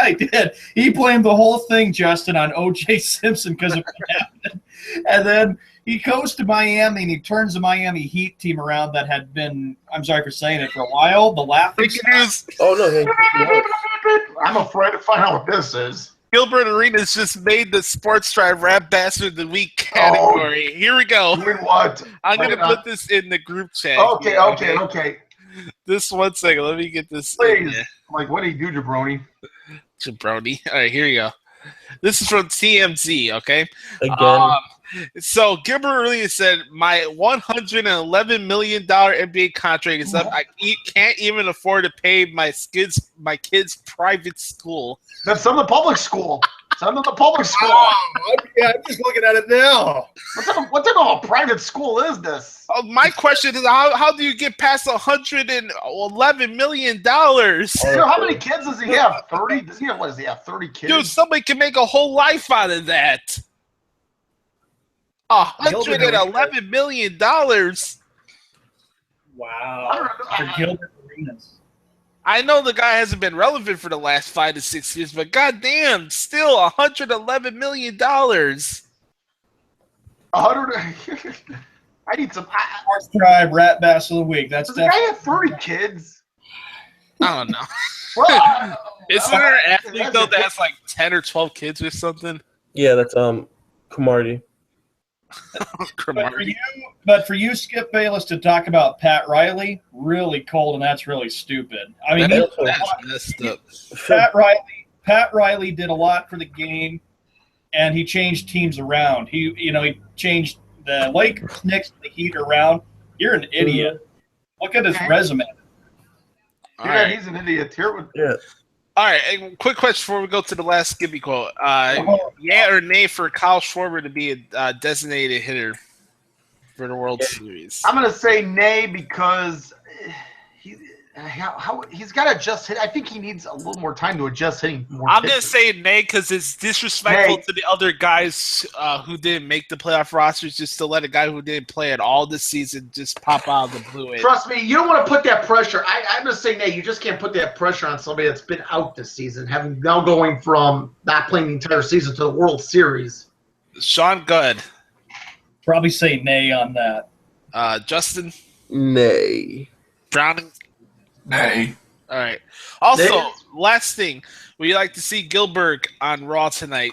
he did. He blamed the whole thing, Justin, on O.J. Simpson because of what happened. And then he goes to Miami and he turns the Miami Heat team around that had been, I'm sorry for saying it, for a while, the laughing stock. Oh, no. Hey, I'm afraid to find out what this is. Gilbert Arenas just made the Sports Drive Rap Bastard of the Week category. Here we go. Doing what? I'm going to put this in the group chat. Okay. This 1 second. Let me get this. Please. Like, what do you do, Jabroni? Jabroni. All right, here you go. This is from TMZ, okay? Again. So Gilbert Arenas said, my $111 million NBA contract is up. I can't even afford to pay my kids' private school. That's some of the public school. Some of the public school. Yeah, I'm just looking at it now. What type of a private school is this? My question is, how do you get past $111 million? You know, how many kids does he have? 30? Does he have 30 kids? Dude, somebody can make a whole life out of that. $111 million. Wow. For Gilbert Arenas. I know the guy hasn't been relevant for the last 5 to 6 years, but goddamn, still $111 million. 100. I need some. Sports Drive Rat Bass of the Week. That's Does the guy have 30 kids? I don't know. Well, Isn't there an athlete though that has like 10 or 12 kids or something? Yeah, that's Cromartie. But for you, Skip Bayless, to talk about Pat Riley, really cold, and that's really stupid. I mean, That's messed up. Pat Riley did a lot for the game, and he changed teams around. He changed the Lakers, Knicks, the Heat around. You're an idiot. Look at his resume. Right. He's an idiot. Yeah. All right, a quick question before we go to the last Skippy quote. Yeah or nay for Kyle Schwarber to be a designated hitter for the World Series? I'm going to say nay because he's got to adjust hit. I think he needs a little more time to adjust hitting more. I'm going to say nay because it's disrespectful to the other guys who didn't make the playoff rosters just to let a guy who didn't play at all this season just pop out of the blue. Trust me, you don't want to put that pressure. I'm going to say nay. You just can't put that pressure on somebody that's been out this season, having now going from not playing the entire season to the World Series. Sean, good. Probably say nay on that. Justin? Nay. Browning? Nay. All right. Also, last thing. Would you like to see Gilbert on Raw tonight?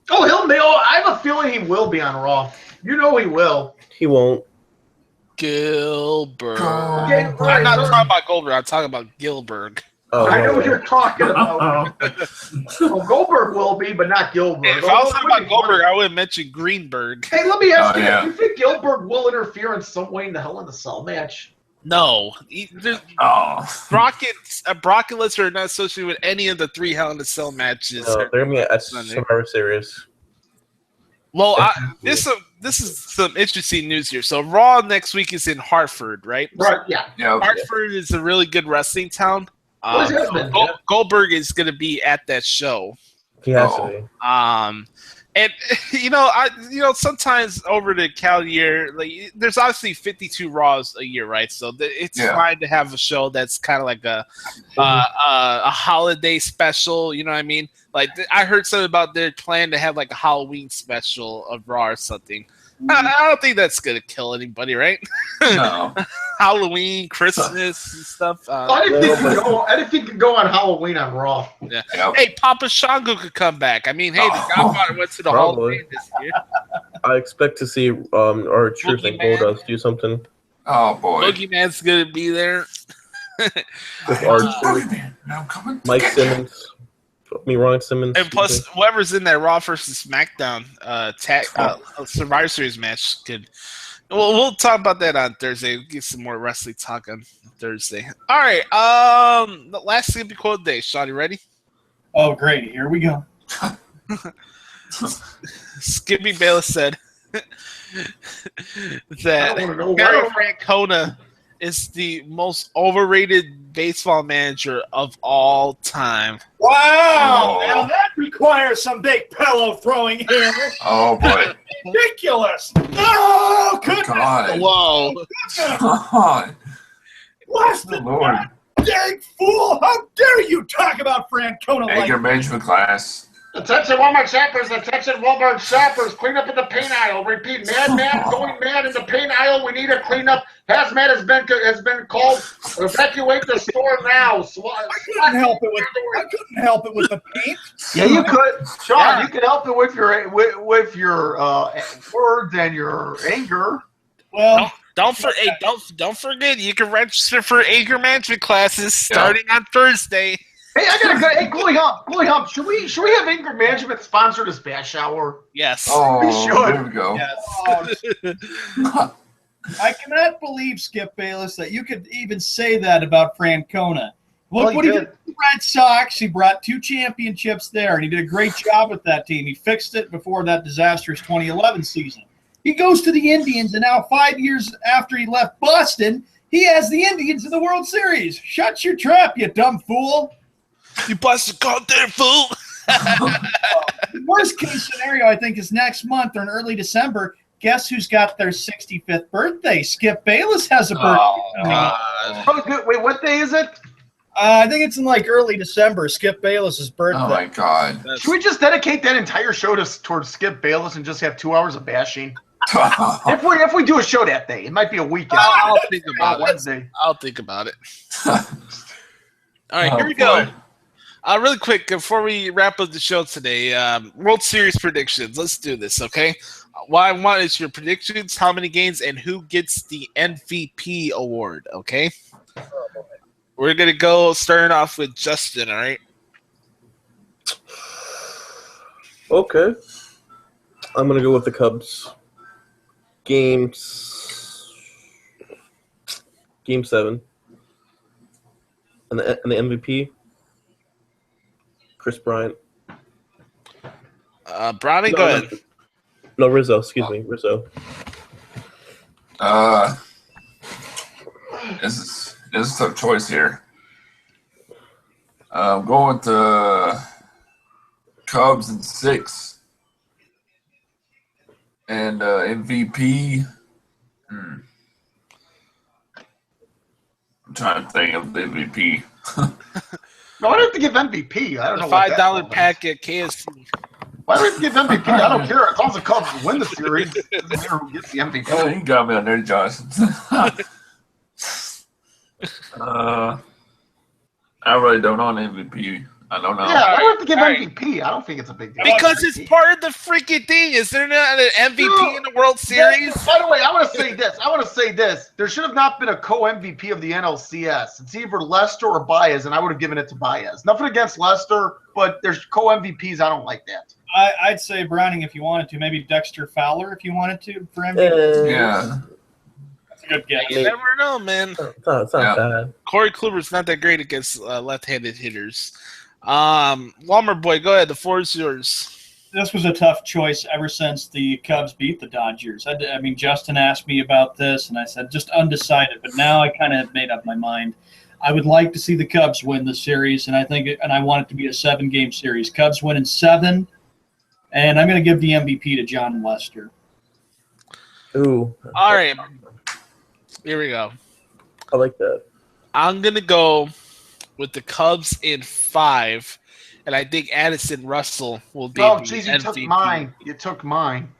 Oh, he'll be. Oh, I have a feeling he will be on Raw. You know he will. He won't. Gilbert. Okay, I'm not talking about Goldberg. I'm talking about Gilbert. Oh, I know what you're talking about. Well, Goldberg will be, but not Gilbert. If I was talking about Goldberg, I would have mentioned Greenberg. Hey, let me ask you, yeah. do you think Gilbert will interfere in some way in the Hell in the Cell match? No. Oh, Brockets are not associated with any of the 3 Hell in a Cell matches. No, they're gonna be at Sunday. Survivor Series. Well, this is some interesting news here. So Raw next week is in Hartford, right? Right, yeah. yeah. Hartford is a really good wrestling town. Well, it has been, yeah. Goldberg is going to be at that show. He has to be. And sometimes over the calendar year, like there's obviously 52 Raws a year, right? So it's fine to have a show that's kind of like a holiday special. You know what I mean? Like I heard something about their plan to have like a Halloween special of Raw or something. I don't think that's gonna kill anybody, right? No. Halloween, Christmas, and stuff. I didn't think you could go on Halloween on Raw. Yeah. Yep. Hey, Papa Shango could come back. I mean, hey, the Godfather went to the Hall of Fame this year. I expect to see our Truth and Goldust do something. Oh boy. Boogeyman's gonna be there. With our Boogeyman, I'm coming to Mike get you. Simmons. Ron Simmons. And plus, whoever's in that Raw versus SmackDown Survivor Series match could. Well, we'll talk about that on Thursday. We'll get some more wrestling talk on Thursday. All right. The last Skippy quote of the day. Sean, you ready? Oh, great. Here we go. Skippy Bayless said that Gary Francona is the most overrated baseball manager of all time. Wow! Oh. Now that requires some big pillow throwing here. Oh boy. Ridiculous! Oh, goodness! God. Whoa. God. What's Good the Lord. dang fool? How dare you talk about Francona like Anger management class. Attention Walmart shoppers, attention Walmart shoppers, clean up in the paint aisle. Repeat, madman going mad in the paint aisle. We need a cleanup. Hazmat has been called. Evacuate the store now. I couldn't help it with the paint. Yeah, you could, Sean. You could help it with your words and your anger. Well, Don't forget you can register for anger management classes starting on Thursday. Hey, I got a good. Hey, Gully Hump. Should we have anger management sponsor this bash hour? Yes. Oh, We should. there we go. yes. I cannot believe, Skip Bayless, that you could even say that about Francona. Look what he did with the Red Sox. He brought 2 championships there, and he did a great job with that team. He fixed it before that disastrous 2011 season. He goes to the Indians, and now 5 years after he left Boston, he has the Indians in the World Series. Shut your trap, you dumb fool. You busted goddamn fool. Worst case scenario, I think, is next month or in early December. Guess who's got their 65th birthday? Skip Bayless has a birthday coming up. Oh, good. Wait, what day is it? I think it's in like early December. Skip Bayless's birthday. Oh my God. Should we just dedicate that entire show towards Skip Bayless and just have 2 hours of bashing? If we do a show that day, it might be a weekend. I'll think about it. Wednesday. I'll think about it. All right, Oh, here we go. boy. Really quick, before we wrap up the show today, World Series predictions. Let's do this, okay? What I want is your predictions, how many games, and who gets the MVP award, okay? We're going to go starting off with Justin, all right? Okay. I'm going to go with the Cubs. Game 7. And the MVP, Chris Bryant. Brownie, go ahead. No, Rizzo. Excuse me, Rizzo. This is a tough choice here. I'm going to Cubs in 6. And MVP. I'm trying to think of the MVP. No, I don't have to give MVP. I don't The know what $5 pack at KFC. Why do we have to give MVP? I don't care. As long as the Cubs win the series, it doesn't matter who gets the MVP. Oh, you got me on there, Johnson. I really don't know an MVP. I don't know. Yeah, I don't have to give All right. MVP. I don't think it's a big deal. Because it's part of the freaking thing. Is there not an MVP in the World Series? By the way, I want to say this. There should have not been a co-MVP of the NLCS. It's either Lester or Baez, and I would have given it to Baez. Nothing against Lester, but there's co-MVPs. I don't like that. I'd say Browning if you wanted to. Maybe Dexter Fowler if you wanted to for MVP. Yeah. a good guess. You never know, man. It's not bad. Corey Kluber's not that great against left-handed hitters. Walmer boy, go ahead. The floor is yours. This was a tough choice ever since the Cubs beat the Dodgers. I mean, Justin asked me about this, and I said just undecided. But now I kind of made up my mind. I would like to see the Cubs win the series, and I want it to be a 7-game series. Cubs win in 7, and I'm going to give the MVP to John Lester. Ooh. All right. Here we go. I like that. I'm going to go with the Cubs in 5, and I think Addison Russell will be Oh, the geez, you MVP. took mine. You took mine.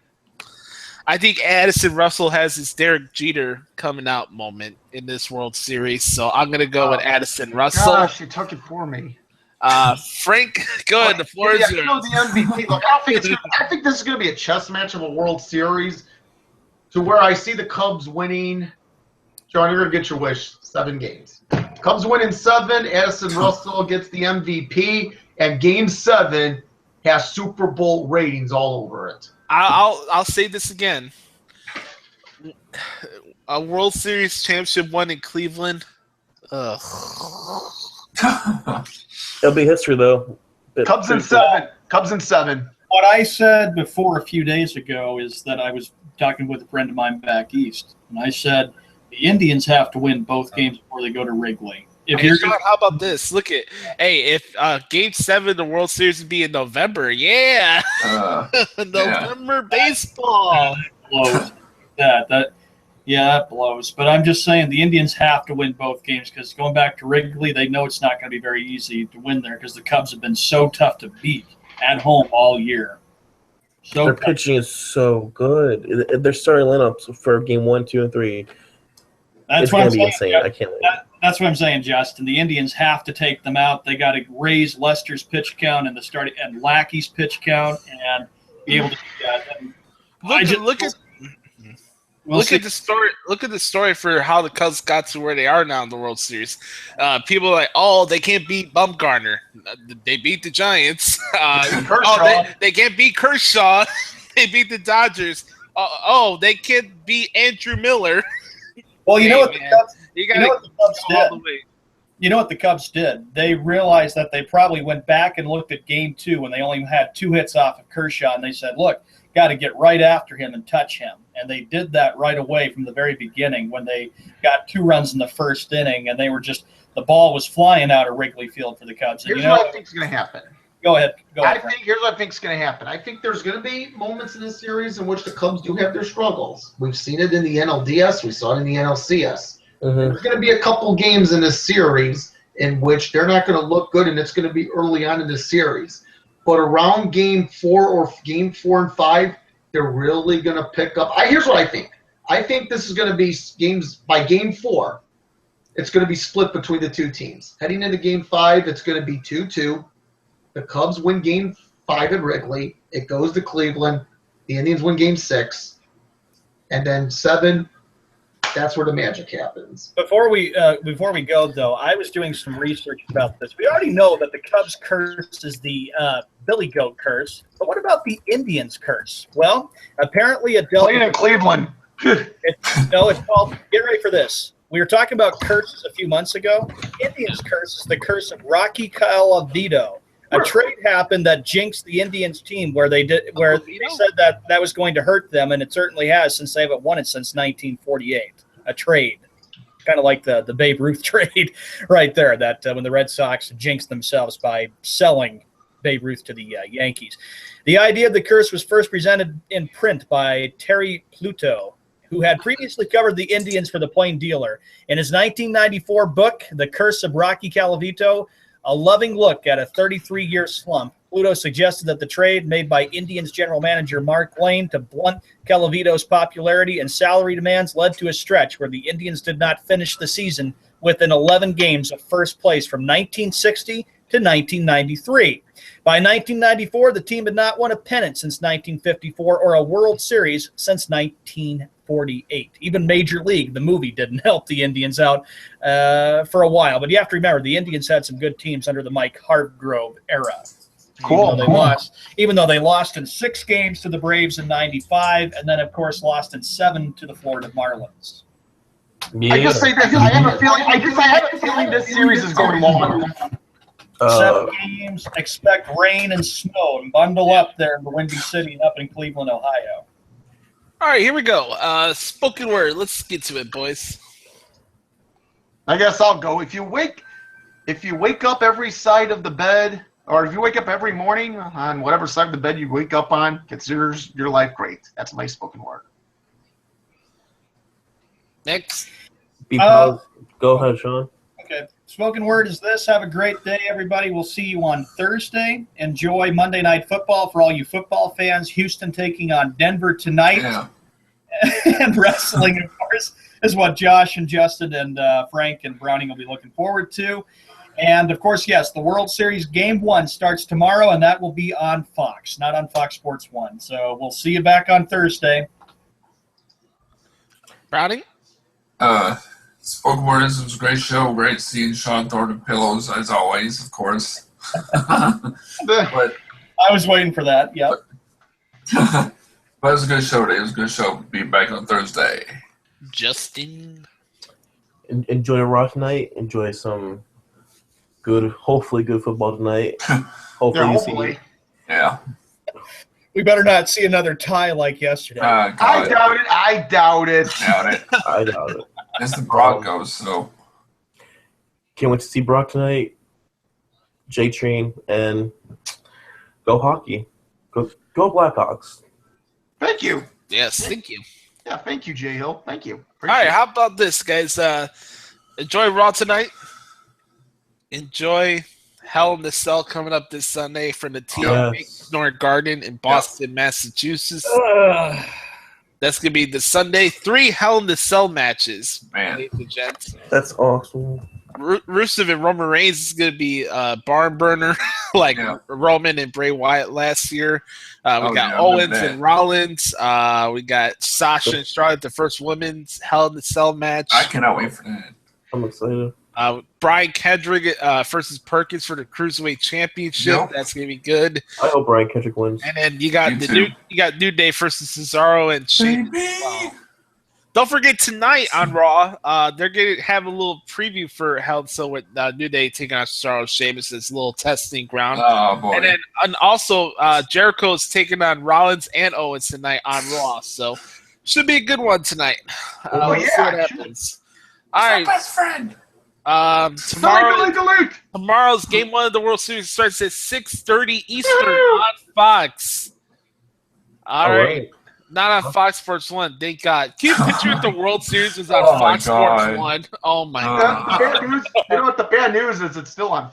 I think Addison Russell has his Derek Jeter coming out moment in this World Series, so I'm going to go with Addison Russell. Gosh, you took it for me. Frank, go ahead. The floor is yours. You know the MVP. Look, I think this is going to be a chess match of a World Series to where I see the Cubs winning. John, you're going to get your wish. 7 games. Cubs win in 7. Addison Russell gets the MVP, and Game 7 has Super Bowl ratings all over it. I'll say this again. A World Series championship won in Cleveland. Ugh. It'll be history, though. Cubs in 7. Cubs in 7. What I said before a few days ago is that I was talking with a friend of mine back east, and I said the Indians have to win both games before they go to Wrigley. How about this? Look at if Game 7 of the World Series would be in November, November baseball. That blows. But I'm just saying the Indians have to win both games because going back to Wrigley, they know it's not going to be very easy to win there because the Cubs have been so tough to beat at home all year. So their pitching is so good. Their starting lineups for Game 1, 2, and 3. That's it's what going I'm to be saying. insane. I can't wait. That's what I'm saying, Justin. The Indians have to take them out. They got to raise Lester's pitch count and Lackey's pitch count and be able to do that. Look at the story. Look at the story for how the Cubs got to where they are now in the World Series. People are like, oh, they can't beat Bumgarner. They beat the Giants. They can't beat Kershaw. They beat the Dodgers. They can't beat Andrew Miller. Well, you know what the Cubs did? You know what the Cubs did? They realized that they probably went back and looked at Game 2 when they only had 2 hits off of Kershaw, and they said, look, got to get right after him and touch him. And they did that right away from the very beginning when they got 2 runs in the first inning, and they were just – the ball was flying out of Wrigley Field for the Cubs. Here's what I think is going to happen. Go ahead. Here's what I think is going to happen. I think there's going to be moments in this series in which the Cubs do have their struggles. We've seen it in the NLDS. We saw it in the NLCS. Mm-hmm. There's going to be a couple games in this series in which they're not going to look good, and it's going to be early on in the series. But around Game 4 or Game 4 and 5, they're really going to pick up. Here's what I think. I think this is going to be games by Game 4. It's going to be split between the 2 teams. Heading into Game 5, it's going to be 2-2. The Cubs win Game 5 at Wrigley. It goes to Cleveland. The Indians win Game 6. And then 7, that's where the magic happens. Before we go, though, I was doing some research about this. We already know that the Cubs curse is the Billy Goat curse. But what about the Indians curse? Well, apparently Playing in Cleveland. It's called – get ready for this. We were talking about curses a few months ago. Indians curse is the curse of Rocky Calavito. A trade happened that jinxed the Indians team where they said that was going to hurt them, and it certainly has since they haven't won it since 1948. A trade, kind of like the Babe Ruth trade right there, that when the Red Sox jinxed themselves by selling Babe Ruth to the Yankees. The idea of the curse was first presented in print by Terry Pluto, who had previously covered the Indians for the Plain Dealer. In his 1994 book, The Curse of Rocky Calavito, a loving look at a 33-year slump, Pluto suggested that the trade made by Indians general manager Mark Lane to blunt Calavito's popularity and salary demands led to a stretch where the Indians did not finish the season within 11 games of first place from 1960 to 1993. By 1994, the team had not won a pennant since 1954 or a World Series since 1948. Even Major League, the movie, didn't help the Indians out for a while. But you have to remember, the Indians had some good teams under the Mike Hargrove era. Even though they lost in 6 games to the Braves in '95, and then, of course, lost in 7 to the Florida Marlins. Yeah. I just say this. I have a feeling this series is going long. 7 games. Expect rain and snow, and bundle up there in the Windy City up in Cleveland, Ohio. All right, here we go. Spoken word. Let's get to it, boys. I guess I'll go. If you wake up every side of the bed, or if you wake up every morning on whatever side of the bed you wake up on, consider your life great. That's my spoken word. Next. Go ahead, Sean. Okay. Spoken word is this. Have a great day, everybody. We'll see you on Thursday. Enjoy Monday Night Football for all you football fans. Houston taking on Denver tonight. Yeah. And wrestling, of course, is what Josh and Justin and Frank and Browning will be looking forward to. And, of course, yes, the World Series Game 1 starts tomorrow, and that will be on Fox, not on Fox Sports 1. So we'll see you back on Thursday. Browning? Spoken word is, it was a great show. Great seeing Sean Thornton pillows, as always, of course. But I was waiting for that, yep. but it was a good show today. It was a good show. Be back on Thursday. Justin? Enjoy a rock night. Enjoy some hopefully good football tonight. Hopefully. Yeah. We better not see another tie like yesterday. I doubt it. I doubt it. It's the Broncos, so. Can't wait to see Brock tonight. J-Train, and go hockey. Go Blackhawks. Thank you. Yes, thank you. Yeah, thank you, Jay Hill. Thank you. All right, how about this, guys? Enjoy Raw tonight. Enjoy Hell in the Cell coming up this Sunday from the TLA Snort Garden in Boston, Massachusetts. That's going to be the Sunday. 3 Hell in the Cell matches. Man. Ladies and gents. That's awesome. Rusev and Roman Reigns is going to be a barn burner like Roman and Bray Wyatt last year. We got Owens and Rollins. We got Sasha and Charlotte, the first women's Hell in the Cell match. I cannot wait for that. I'm excited. Brian Kendrick versus Perkins for the Cruiserweight Championship. Yep. That's gonna be good. I hope Brian Kendrick wins. And then you got New Day versus Cesaro and Shane. Well. Don't forget tonight on Raw, they're gonna have a little preview for Hell in Cell with New Day taking on Cesaro, Sheamus as a little testing ground. Oh boy! And also Jericho is taking on Rollins and Owens tonight on Raw, so should be a good one tonight. We'll see what happens. All right, best friend. Tomorrow's Game 1 of the World Series starts at 6:30 Eastern on Fox. All right. Not on Fox Sports 1, thank God. Can you picture if the World Series was on Fox Sports 1? Oh my God. You know what the bad news is? It's on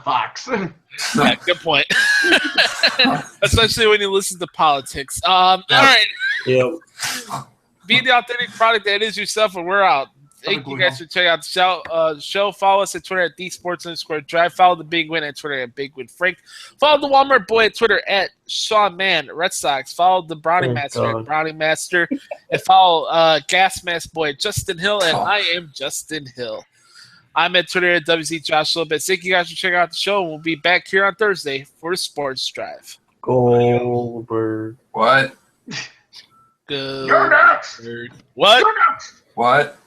Fox. Yeah, good point. Especially when you listen to politics. All right. Yep. Be the authentic product that is yourself, and we're out. Thank you guys for checking out the show. Follow us at Twitter at @DSports_Drive. Follow the Big Win at Twitter at Big Win Frank. Follow the Walmart Boy at Twitter at Sean Mann Red Sox. Follow the Brownie Master at Brownie Master. And follow Gas Mask Boy at Justin Hill. And I am Justin Hill. I'm at Twitter at WZ Josh Lopez. Thank you guys for checking out the show. We'll be back here on Thursday for Sports Drive. Goldberg. What? Good. You're next. What? You're next. What?